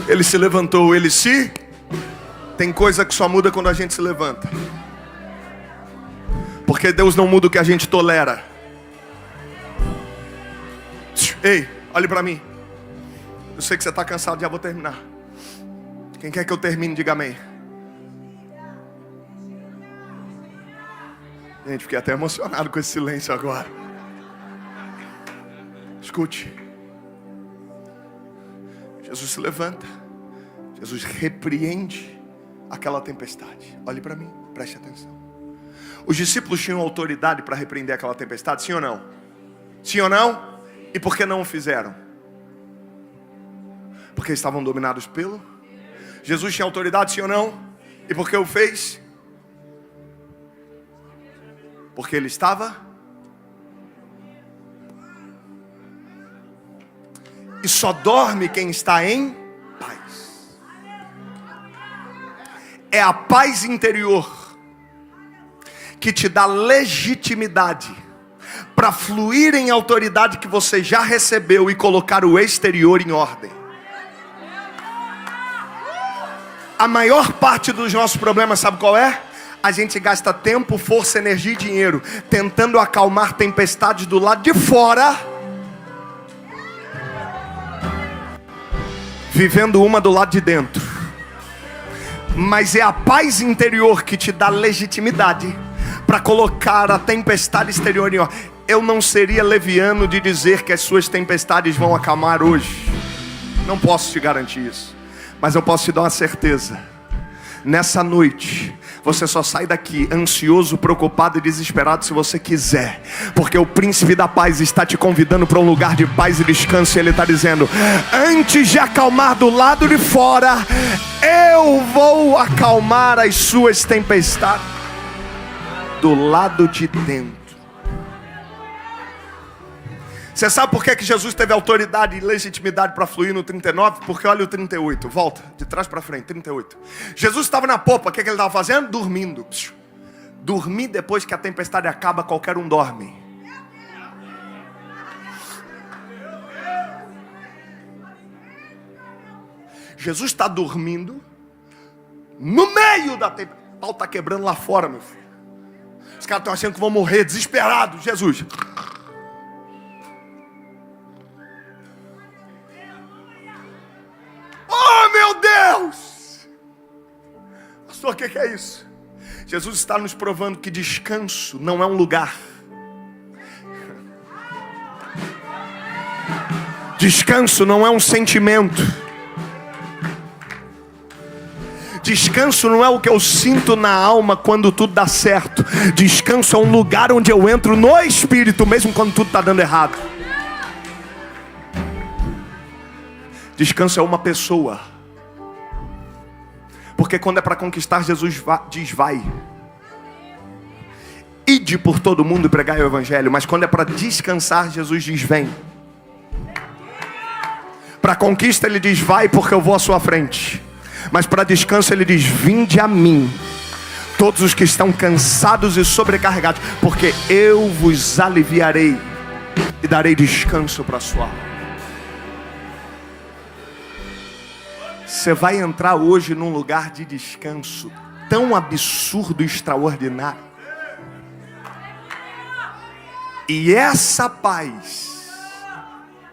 [SPEAKER 1] Ele se levantou, Tem coisa que só muda quando a gente se levanta. Porque Deus não muda o que a gente tolera. Ei, olhe para mim. Eu sei que você está cansado, já vou terminar. Quem quer que eu termine, diga amém. Gente, fiquei até emocionado com esse silêncio agora. Escute. Jesus se levanta. Jesus repreende aquela tempestade. Olhe para mim, preste atenção. Os discípulos tinham autoridade para repreender aquela tempestade, sim ou não? Sim ou não? E por que não o fizeram? Porque estavam dominados pelo... Jesus tinha autoridade, sim ou não? E por que o fez? Porque ele estava... E só dorme quem está em paz. É a paz interior que te dá legitimidade para fluir em autoridade que você já recebeu e colocar o exterior em ordem. A maior parte dos nossos problemas, sabe qual é? A gente gasta tempo, força, energia e dinheiro tentando acalmar tempestades do lado de fora, vivendo uma do lado de dentro. Mas é a paz interior que te dá legitimidade para colocar a tempestade exterior em ordem. Eu não seria leviano de dizer que as suas tempestades vão acalmar hoje. Não posso te garantir isso, mas eu posso te dar uma certeza. Nessa noite, você só sai daqui ansioso, preocupado e desesperado se você quiser, porque o príncipe da paz está te convidando para um lugar de paz e descanso. E ele está dizendo: antes de acalmar do lado de fora, eu vou acalmar as suas tempestades do lado de dentro. Você sabe por que Jesus teve autoridade e legitimidade para fluir no 39? Porque olha o 38, volta, de trás para frente, 38. Jesus estava na popa, o que ele estava fazendo? Dormindo. Dormir depois que a tempestade acaba, qualquer um dorme. Jesus está dormindo, no meio da tempestade. O pau está quebrando lá fora, meu filho. Os caras estão achando que vão morrer, desesperados. Jesus... oh, meu Deus! Pastor, o que é isso? Jesus está nos provando que descanso não é um lugar. Descanso não é um sentimento. Descanso não é o que eu sinto na alma quando tudo dá certo. Descanso é um lugar onde eu entro no Espírito, mesmo quando tudo está dando errado. Descanso é uma pessoa. Porque quando é para conquistar, Jesus diz vai. Ide por todo mundo e pregai o evangelho. Mas quando é para descansar, Jesus diz vem. Para conquista ele diz vai, porque eu vou à sua frente. Mas para descanso ele diz vinde a mim, todos os que estão cansados e sobrecarregados, porque eu vos aliviarei e darei descanso para a sua alma. Você vai entrar hoje num lugar de descanso tão absurdo e extraordinário. E essa paz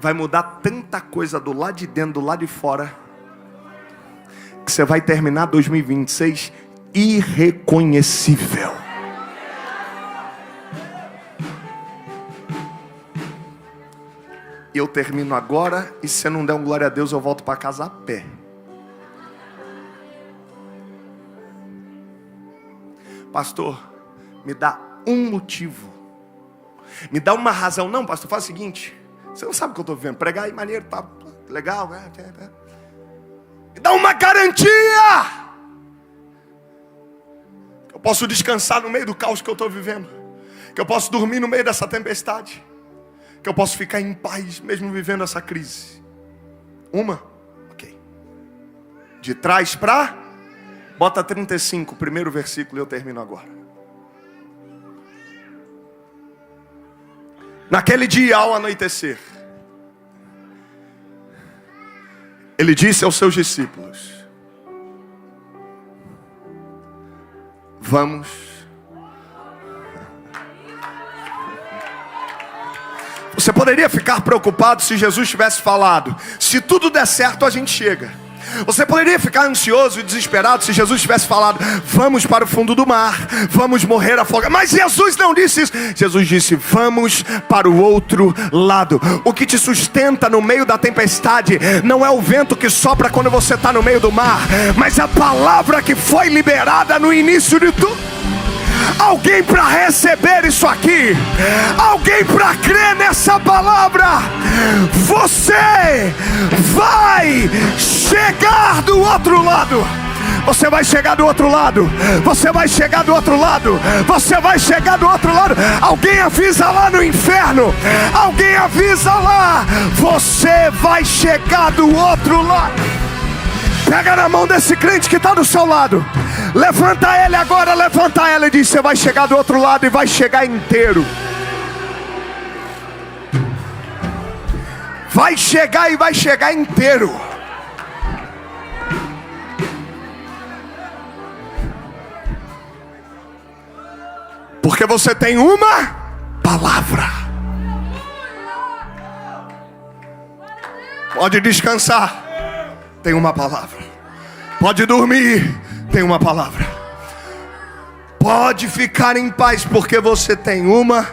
[SPEAKER 1] vai mudar tanta coisa do lado de dentro, do lado de fora, que você vai terminar 2026 irreconhecível. Eu termino agora, e se você não der um glória a Deus, eu volto para casa a pé. Pastor, me dá um motivo, me dá uma razão. Não, pastor, faz o seguinte, você não sabe o que eu estou vivendo. Pregar aí, maneiro, tá legal, né? Me dá uma garantia que eu posso descansar no meio do caos que eu estou vivendo, que eu posso dormir no meio dessa tempestade, que eu posso ficar em paz mesmo vivendo essa crise. Uma? Ok. De trás para... bota 35, primeiro versículo, e eu termino agora. Naquele dia, ao anoitecer, ele disse aos seus discípulos: vamos. Você poderia ficar preocupado se Jesus tivesse falado: se tudo der certo, a gente chega. Você poderia ficar ansioso e desesperado se Jesus tivesse falado: vamos para o fundo do mar, vamos morrer afogados. Mas Jesus não disse isso. Jesus disse: vamos para o outro lado. O que te sustenta no meio da tempestade não é o vento que sopra quando você está no meio do mar, mas a palavra que foi liberada no início de tudo. Alguém para receber isso aqui, alguém para crer nessa palavra. Você vai chegar do outro lado. Você vai chegar do outro lado. Você vai chegar do outro lado. Você vai chegar do outro lado. Alguém avisa lá no inferno. Alguém avisa lá. Você vai chegar do outro lado. Pega na mão desse crente que está do seu lado. Levanta ele agora, levanta ela e diz: você vai chegar do outro lado e vai chegar inteiro. Vai chegar e vai chegar inteiro. Porque você tem uma palavra. Pode descansar, tem uma palavra. Pode dormir, tem uma palavra. Pode ficar em paz, porque você tem uma.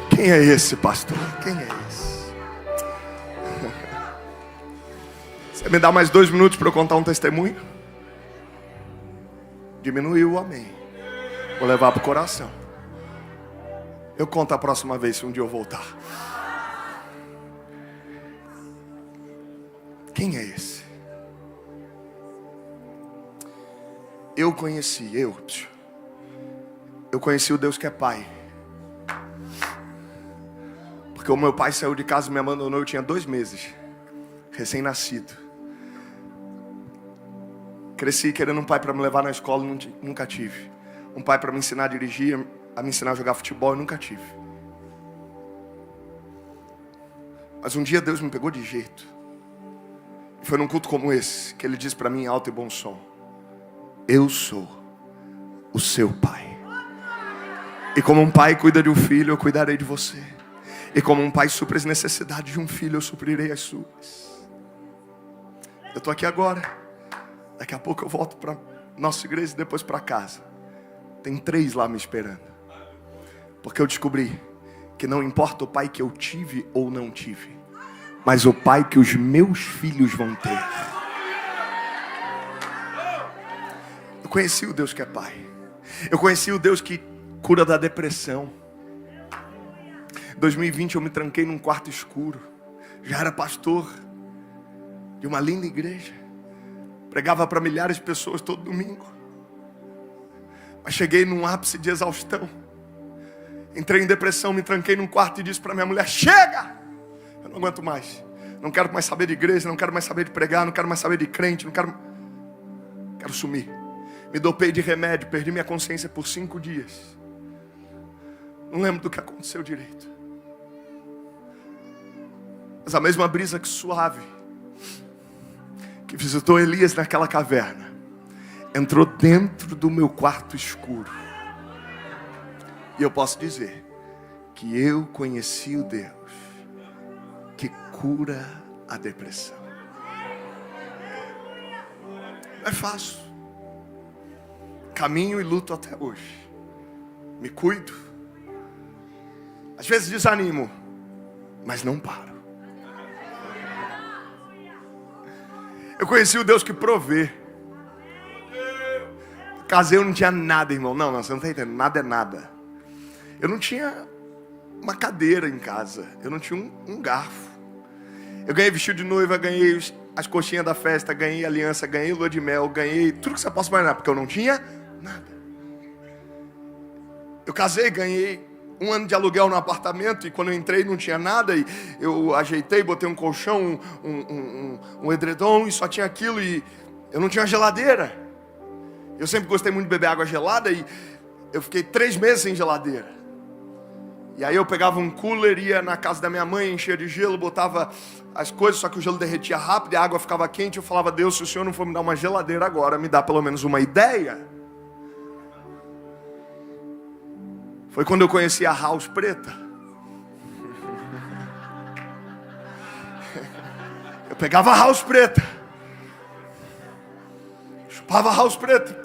[SPEAKER 1] Quem é esse, pastor? Quem é esse? Você me dá mais 2 minutos para eu contar um testemunho? Diminuiu o amém. Vou levar para o coração. Eu conto a próxima vez, se um dia eu voltar. Quem é esse? Eu conheci o Deus que é Pai. Porque o meu pai saiu de casa e me abandonou, eu tinha 2 meses, recém-nascido. Cresci querendo um pai para me levar na escola, nunca tive. Um pai para me ensinar a dirigir, a me ensinar a jogar futebol, eu nunca tive. Mas um dia Deus me pegou de jeito. E foi num culto como esse, que Ele disse para mim em alto e bom som: eu sou o seu pai. E como um pai cuida de um filho, eu cuidarei de você. E como um pai supre as necessidades de um filho, eu suprirei as suas. Eu estou aqui agora. Daqui a pouco eu volto para nossa igreja e depois para casa. Tem 3 lá me esperando. Porque eu descobri que não importa o pai que eu tive ou não tive, mas o pai que os meus filhos vão ter. Eu conheci o Deus que é pai. Eu conheci o Deus que cura da depressão. Em 2020 eu me tranquei num quarto escuro. Já era pastor de uma linda igreja. Pregava para milhares de pessoas todo domingo. Mas cheguei num ápice de exaustão. Entrei em depressão, me tranquei num quarto e disse para minha mulher: chega! Eu não aguento mais. Não quero mais saber de igreja, não quero mais saber de pregar, não quero mais saber de crente, quero sumir. Me dopei de remédio, perdi minha consciência por 5 dias. Não lembro do que aconteceu direito. Mas a mesma brisa que suave, que visitou Elias naquela caverna, entrou dentro do meu quarto escuro. E eu posso dizer que eu conheci o Deus que cura a depressão. Não é fácil. Caminho e luto até hoje. Me cuido. Às vezes desanimo, mas não paro. Eu conheci o Deus que provê. Casei, eu não tinha nada, irmão. Não, você não está entendendo. Nada é nada. Eu não tinha uma cadeira em casa. Eu não tinha um garfo. Eu ganhei vestido de noiva, ganhei as coxinhas da festa, ganhei aliança, ganhei lua de mel, ganhei tudo que você possa imaginar, porque eu não tinha nada. Eu casei, ganhei 1 ano de aluguel no apartamento, e quando eu entrei não tinha nada, e eu ajeitei, botei um colchão, um edredom, e só tinha aquilo, e eu não tinha uma geladeira. Eu sempre gostei muito de beber água gelada, e eu fiquei 3 meses sem geladeira. E aí eu pegava um cooler, ia na casa da minha mãe, enchia de gelo, botava as coisas, só que o gelo derretia rápido e a água ficava quente. Eu falava: Deus, se o Senhor não for me dar uma geladeira agora, me dá pelo menos uma ideia. Foi quando eu conheci a House Preta. Eu pegava a House Preta, chupava a House Preta,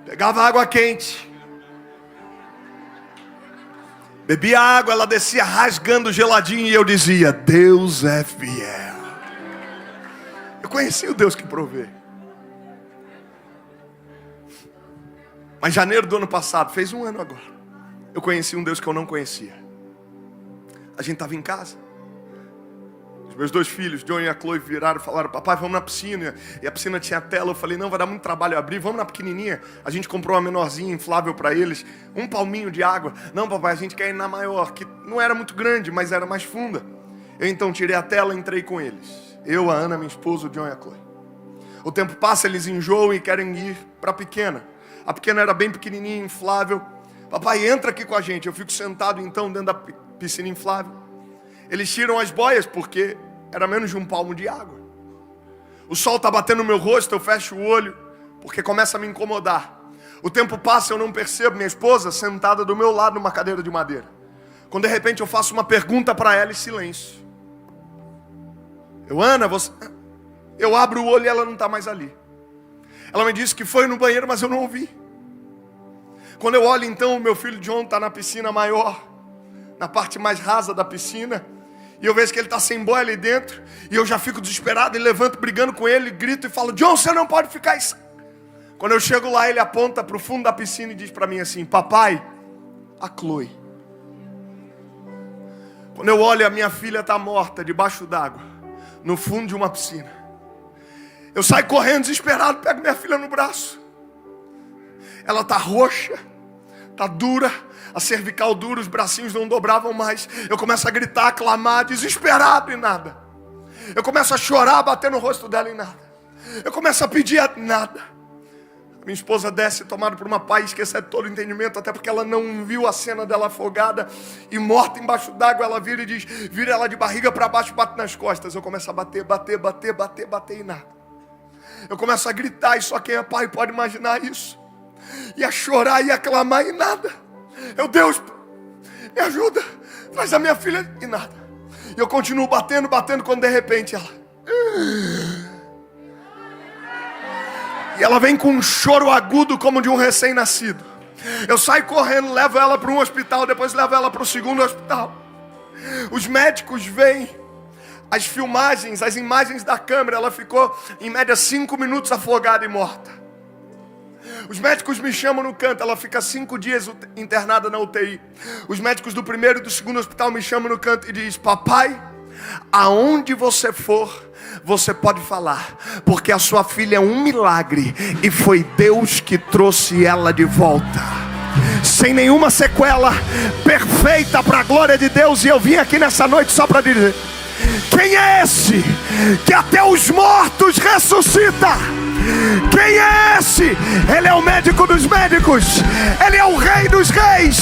[SPEAKER 1] pegava água quente, bebia água, ela descia rasgando geladinho, e eu dizia: Deus é fiel. Eu conheci o Deus que provê. Mas em janeiro do ano passado, fez 1 ano agora, eu conheci um Deus que eu não conhecia. A gente estava em casa. Os meus 2 filhos, John e a Chloe, viraram e falaram: papai, vamos na piscina. E a piscina tinha tela. Eu falei: não, vai dar muito trabalho abrir, vamos na pequenininha. A gente comprou uma menorzinha, inflável para eles, 1 palminho de água. Não, papai, a gente quer ir na maior, que não era muito grande, mas era mais funda. Eu então tirei a tela e entrei com eles. Eu, a Ana, minha esposa, o John e a Chloe. O tempo passa, eles enjoam e querem ir para a pequena. A pequena era bem pequenininha, inflável. Papai, entra aqui com a gente. Eu fico sentado então dentro da piscina inflável. Eles tiram as boias porque era menos de 1 palmo de água. O sol está batendo no meu rosto, eu fecho o olho, porque começa a me incomodar. O tempo passa, eu não percebo minha esposa sentada do meu lado numa cadeira de madeira. Quando de repente eu faço uma pergunta para ela e silêncio. Ana, você... Eu abro o olho e ela não está mais ali. Ela me disse que foi no banheiro, mas eu não ouvi. Quando eu olho então, o meu filho John está na piscina maior, na parte mais rasa da piscina. E eu vejo que ele está sem boia ali dentro. E eu já fico desesperado e levanto brigando com ele, grito e falo: John, você não pode ficar aí. Quando eu chego lá, ele aponta para o fundo da piscina e diz para mim assim: papai, a Chloe. Quando eu olho, a minha filha está morta debaixo d'água, no fundo de uma piscina. Eu saio correndo desesperado, pego minha filha no braço. Ela está roxa, está dura, a cervical dura, os bracinhos não dobravam mais. Eu começo a gritar, a clamar, desesperado e nada. Eu começo a chorar, a bater no rosto dela e nada. Eu começo a pedir nada. Minha esposa desce, tomada por uma paz que excede todo o entendimento, até porque ela não viu a cena dela afogada e morta embaixo d'água. Ela vira e diz, vira ela de barriga para baixo, bate nas costas. Eu começo a bater e nada. Eu começo a gritar, e só quem é pai pode imaginar isso. E a chorar e a clamar e nada. Deus, me ajuda, traz a minha filha e nada. E eu continuo batendo, quando de repente ela... E ela vem com um choro agudo como de um recém-nascido. Eu saio correndo, levo ela para um hospital, depois levo ela para o segundo hospital. Os médicos vêm, as filmagens, as imagens da câmera, ela ficou em média 5 minutos afogada e morta. Os médicos me chamam no canto, ela fica 5 dias internada na UTI. Os médicos do primeiro e do segundo hospital me chamam no canto e dizem: papai, aonde você for, você pode falar, porque a sua filha é um milagre e foi Deus que trouxe ela de volta, sem nenhuma sequela, perfeita para a glória de Deus. E eu vim aqui nessa noite só para dizer: quem é esse que até os mortos ressuscita? Quem é esse? Ele é o médico dos médicos, Ele é o rei dos reis,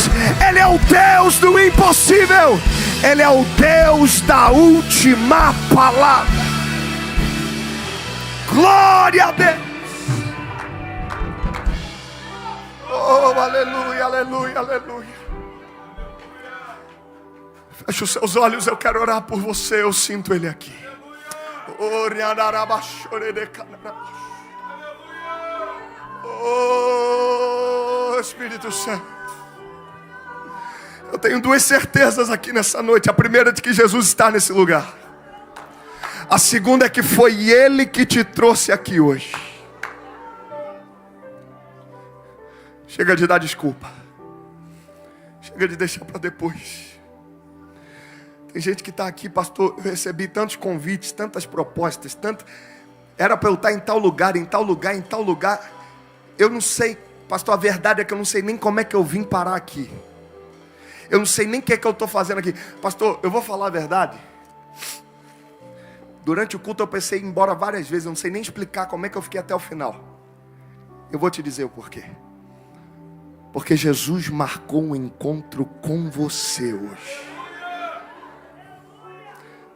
[SPEAKER 1] Ele é o Deus do impossível, Ele é o Deus da última palavra. Glória a Deus. Oh, aleluia, aleluia, aleluia. Feche os seus olhos, eu quero orar por você. Eu sinto Ele aqui. Oh, Espírito Santo. Eu tenho 2 certezas aqui nessa noite. A primeira é de que Jesus está nesse lugar. A segunda é que foi Ele que te trouxe aqui hoje. Chega de dar desculpa. Chega de deixar para depois. Tem gente que está aqui, pastor, eu recebi tantos convites, tantas propostas, era para eu estar em tal lugar, em tal lugar, em tal lugar. Eu não sei, pastor, a verdade é que eu não sei nem como é que eu vim parar aqui. Eu não sei nem o que é que eu estou fazendo aqui. Pastor, eu vou falar a verdade. Durante o culto eu pensei em ir embora várias vezes. Eu não sei nem explicar como é que eu fiquei até o final. Eu vou te dizer o porquê. Porque Jesus marcou um encontro com você hoje.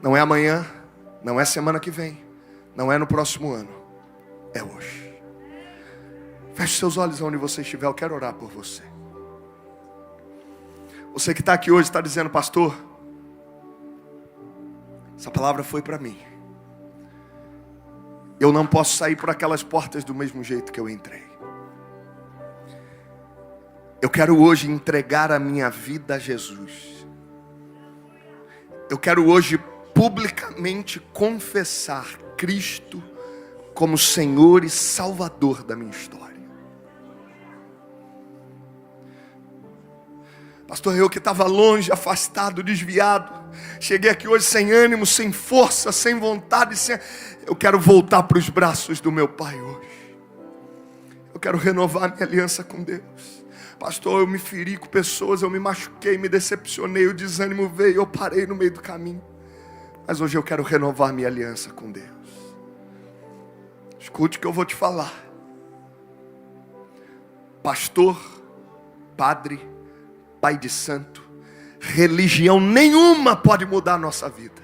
[SPEAKER 1] Não é amanhã, não é semana que vem, não é no próximo ano, é hoje. Feche seus olhos onde você estiver, eu quero orar por você. Você que está aqui hoje está dizendo: pastor, essa palavra foi para mim. Eu não posso sair por aquelas portas do mesmo jeito que eu entrei. Eu quero hoje entregar a minha vida a Jesus. Eu quero hoje publicamente confessar Cristo como Senhor e Salvador da minha história. Pastor, eu que estava longe, afastado, desviado, cheguei aqui hoje sem ânimo, sem força, sem vontade, eu quero voltar para os braços do meu Pai hoje. Eu quero renovar minha aliança com Deus. Pastor, eu me feri com pessoas, eu me machuquei, me decepcionei, o desânimo veio, eu parei no meio do caminho. Mas hoje eu quero renovar minha aliança com Deus. Escute o que eu vou te falar. Pastor, padre, pai de santo, religião nenhuma pode mudar a nossa vida.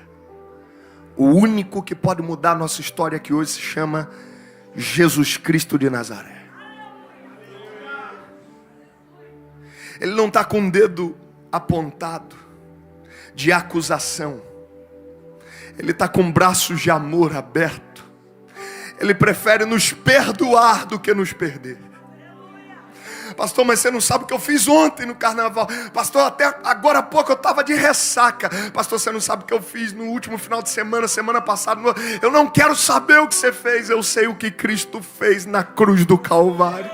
[SPEAKER 1] O único que pode mudar a nossa história aqui hoje se chama Jesus Cristo de Nazaré. Ele não está com o dedo apontado de acusação. Ele está com braços de amor aberto. Ele prefere nos perdoar do que nos perder. Pastor, mas você não sabe o que eu fiz ontem no carnaval. Pastor, até agora há pouco eu estava de ressaca. Pastor, você não sabe o que eu fiz no último final de semana, semana passada. Eu não quero saber o que você fez. Eu sei o que Cristo fez na cruz do Calvário.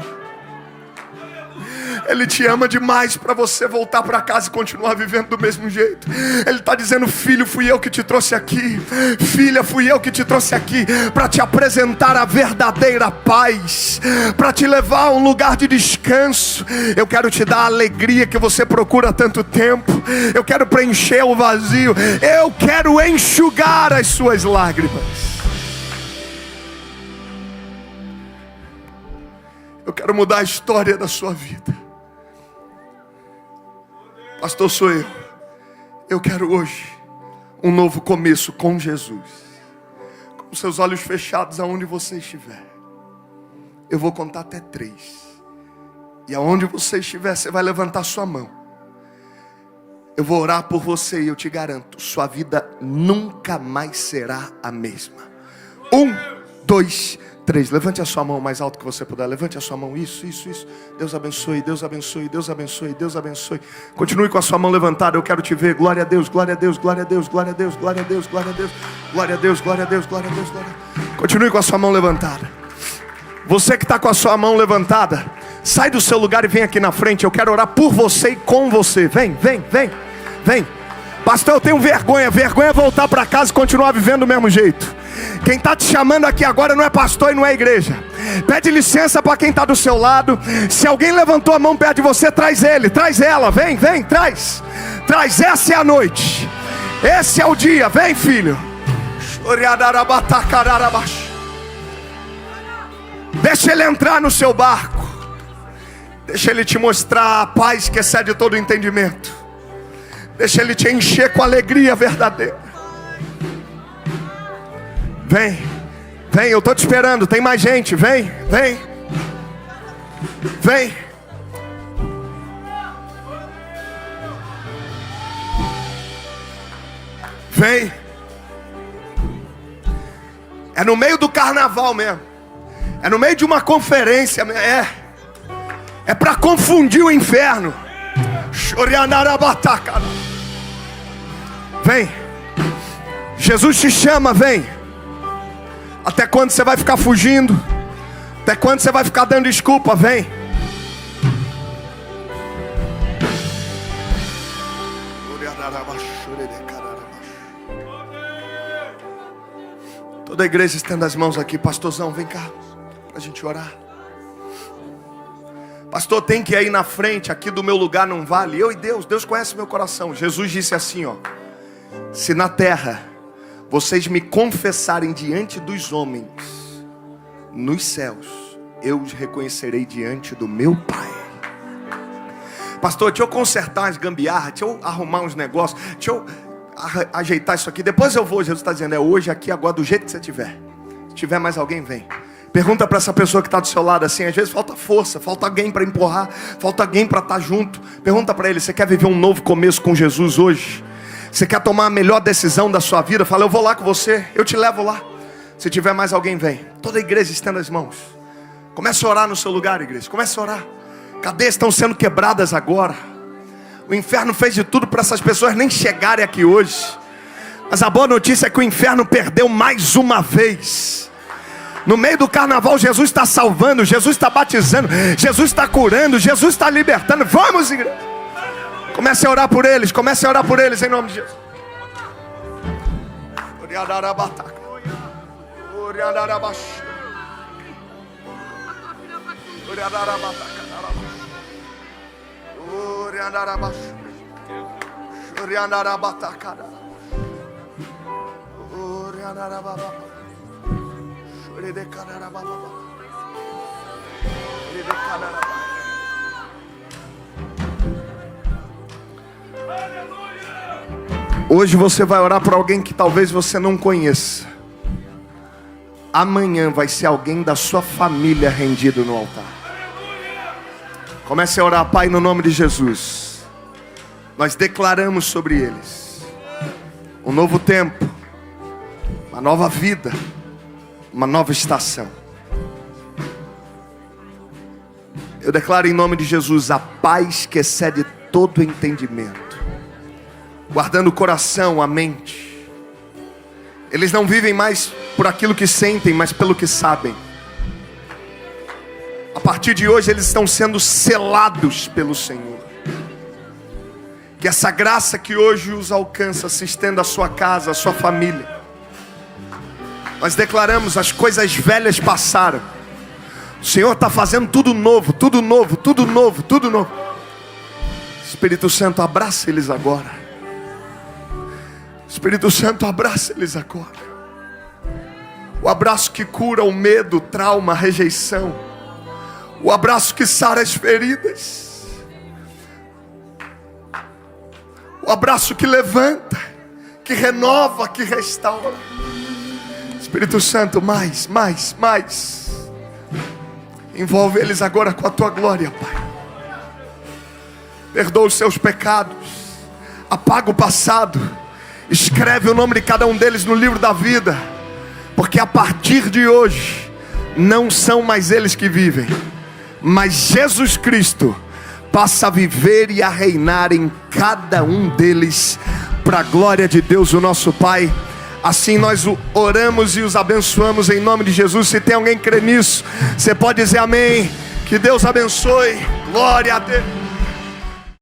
[SPEAKER 1] Ele te ama demais para você voltar para casa e continuar vivendo do mesmo jeito. Ele está dizendo: filho, fui eu que te trouxe aqui. Filha, fui eu que te trouxe aqui para te apresentar a verdadeira paz, para te levar a um lugar de descanso. Eu quero te dar a alegria que você procura há tanto tempo. Eu quero preencher o vazio. Eu quero enxugar as suas lágrimas. Eu quero mudar a história da sua vida. Pastor, sou eu. Eu quero hoje um novo começo com Jesus. Com seus olhos fechados aonde você estiver. Eu vou contar até 3. E aonde você estiver, você vai levantar sua mão. Eu vou orar por você e eu te garanto, sua vida nunca mais será a mesma. 1, 2, 3. Levante a sua mão o mais alto que você puder. Levante a sua mão. Isso. Deus abençoe, Deus abençoe, Deus abençoe, Deus abençoe. Continue com a sua mão levantada. Eu quero te ver. Glória a Deus, glória a Deus, glória a Deus, glória a Deus, glória a Deus, glória a Deus, glória a Deus, glória a Deus, glória a Deus, glória a Deus. Continue com a sua mão levantada. Você que está com a sua mão levantada, sai do seu lugar e vem aqui na frente. Eu quero orar por você e com você. Vem. Pastor, eu tenho vergonha é voltar para casa e continuar vivendo do mesmo jeito. Quem está te chamando aqui agora não é pastor e não é igreja. Pede licença para quem está do seu lado. Se alguém levantou a mão perto de você, traz ele, traz ela. Vem, traz. Essa é a noite. Esse é o dia. Vem, filho. Deixa ele entrar no seu barco. Deixa ele te mostrar a paz que excede todo o entendimento. Deixa ele te encher com alegria verdadeira. Vem, eu estou te esperando. Tem mais gente, vem. É no meio do carnaval mesmo. É no meio de uma conferência. É para confundir o inferno. Vem. Jesus te chama, vem. Até quando você vai ficar fugindo? Até quando você vai ficar dando desculpa? Vem. Toda a igreja estenda as mãos aqui. Pastorzão, vem cá pra gente orar. Pastor, tem que ir aí na frente. Aqui do meu lugar não vale. Eu e Deus conhece meu coração. Jesus disse assim, ó: se na terra vocês me confessarem diante dos homens, nos céus eu os reconhecerei diante do meu Pai. Pastor, deixa eu consertar as gambiarras, deixa eu arrumar uns negócios, deixa eu ajeitar isso aqui, depois eu vou. Jesus está dizendo: é hoje, aqui, agora, do jeito que você tiver. Se tiver mais alguém, vem. Pergunta para essa pessoa que está do seu lado assim. Às vezes falta força, falta alguém para empurrar, falta alguém para estar junto. Pergunta para ele: você quer viver um novo começo com Jesus hoje? Você quer tomar a melhor decisão da sua vida? Fala: eu vou lá com você, eu te levo lá. Se tiver mais alguém, vem. Toda a igreja estenda as mãos. Comece a orar no seu lugar, igreja. Comece a orar. Cadeias estão sendo quebradas agora. O inferno fez de tudo para essas pessoas nem chegarem aqui hoje. Mas a boa notícia é que o inferno perdeu mais uma vez. No meio do carnaval, Jesus está salvando, Jesus está batizando, Jesus está curando, Jesus está libertando. Vamos, igreja. Comece a orar por eles, em nome de Jesus. Hoje você vai orar por alguém que talvez você não conheça. Amanhã vai ser alguém da sua família rendido no altar. Comece a orar, Pai, no nome de Jesus. Nós declaramos sobre eles um novo tempo, uma nova vida, uma nova estação. Eu declaro em nome de Jesus a paz que excede todo entendimento, guardando o coração, a mente. Eles não vivem mais por aquilo que sentem, mas pelo que sabem. A partir de hoje eles estão sendo selados pelo Senhor. Que essa graça que hoje os alcança se estenda à sua casa, à sua família. Nós declaramos: as coisas velhas passaram. O Senhor está fazendo tudo novo, tudo novo, tudo novo, tudo novo. Espírito Santo, abraça eles agora. Espírito Santo, abraça eles agora. O abraço que cura o medo, o trauma, a rejeição. O abraço que sara as feridas. O abraço que levanta, que renova, que restaura. Espírito Santo, mais. Envolve eles agora com a tua glória, Pai. Perdoa os seus pecados. Apaga o passado. Escreve o nome de cada um deles no livro da vida. Porque a partir de hoje, não são mais eles que vivem, mas Jesus Cristo passa a viver e a reinar em cada um deles, para a glória de Deus, o nosso Pai. Assim nós oramos e os abençoamos em nome de Jesus. Se tem alguém que crê nisso, você pode dizer amém. Que Deus abençoe. Glória a Deus.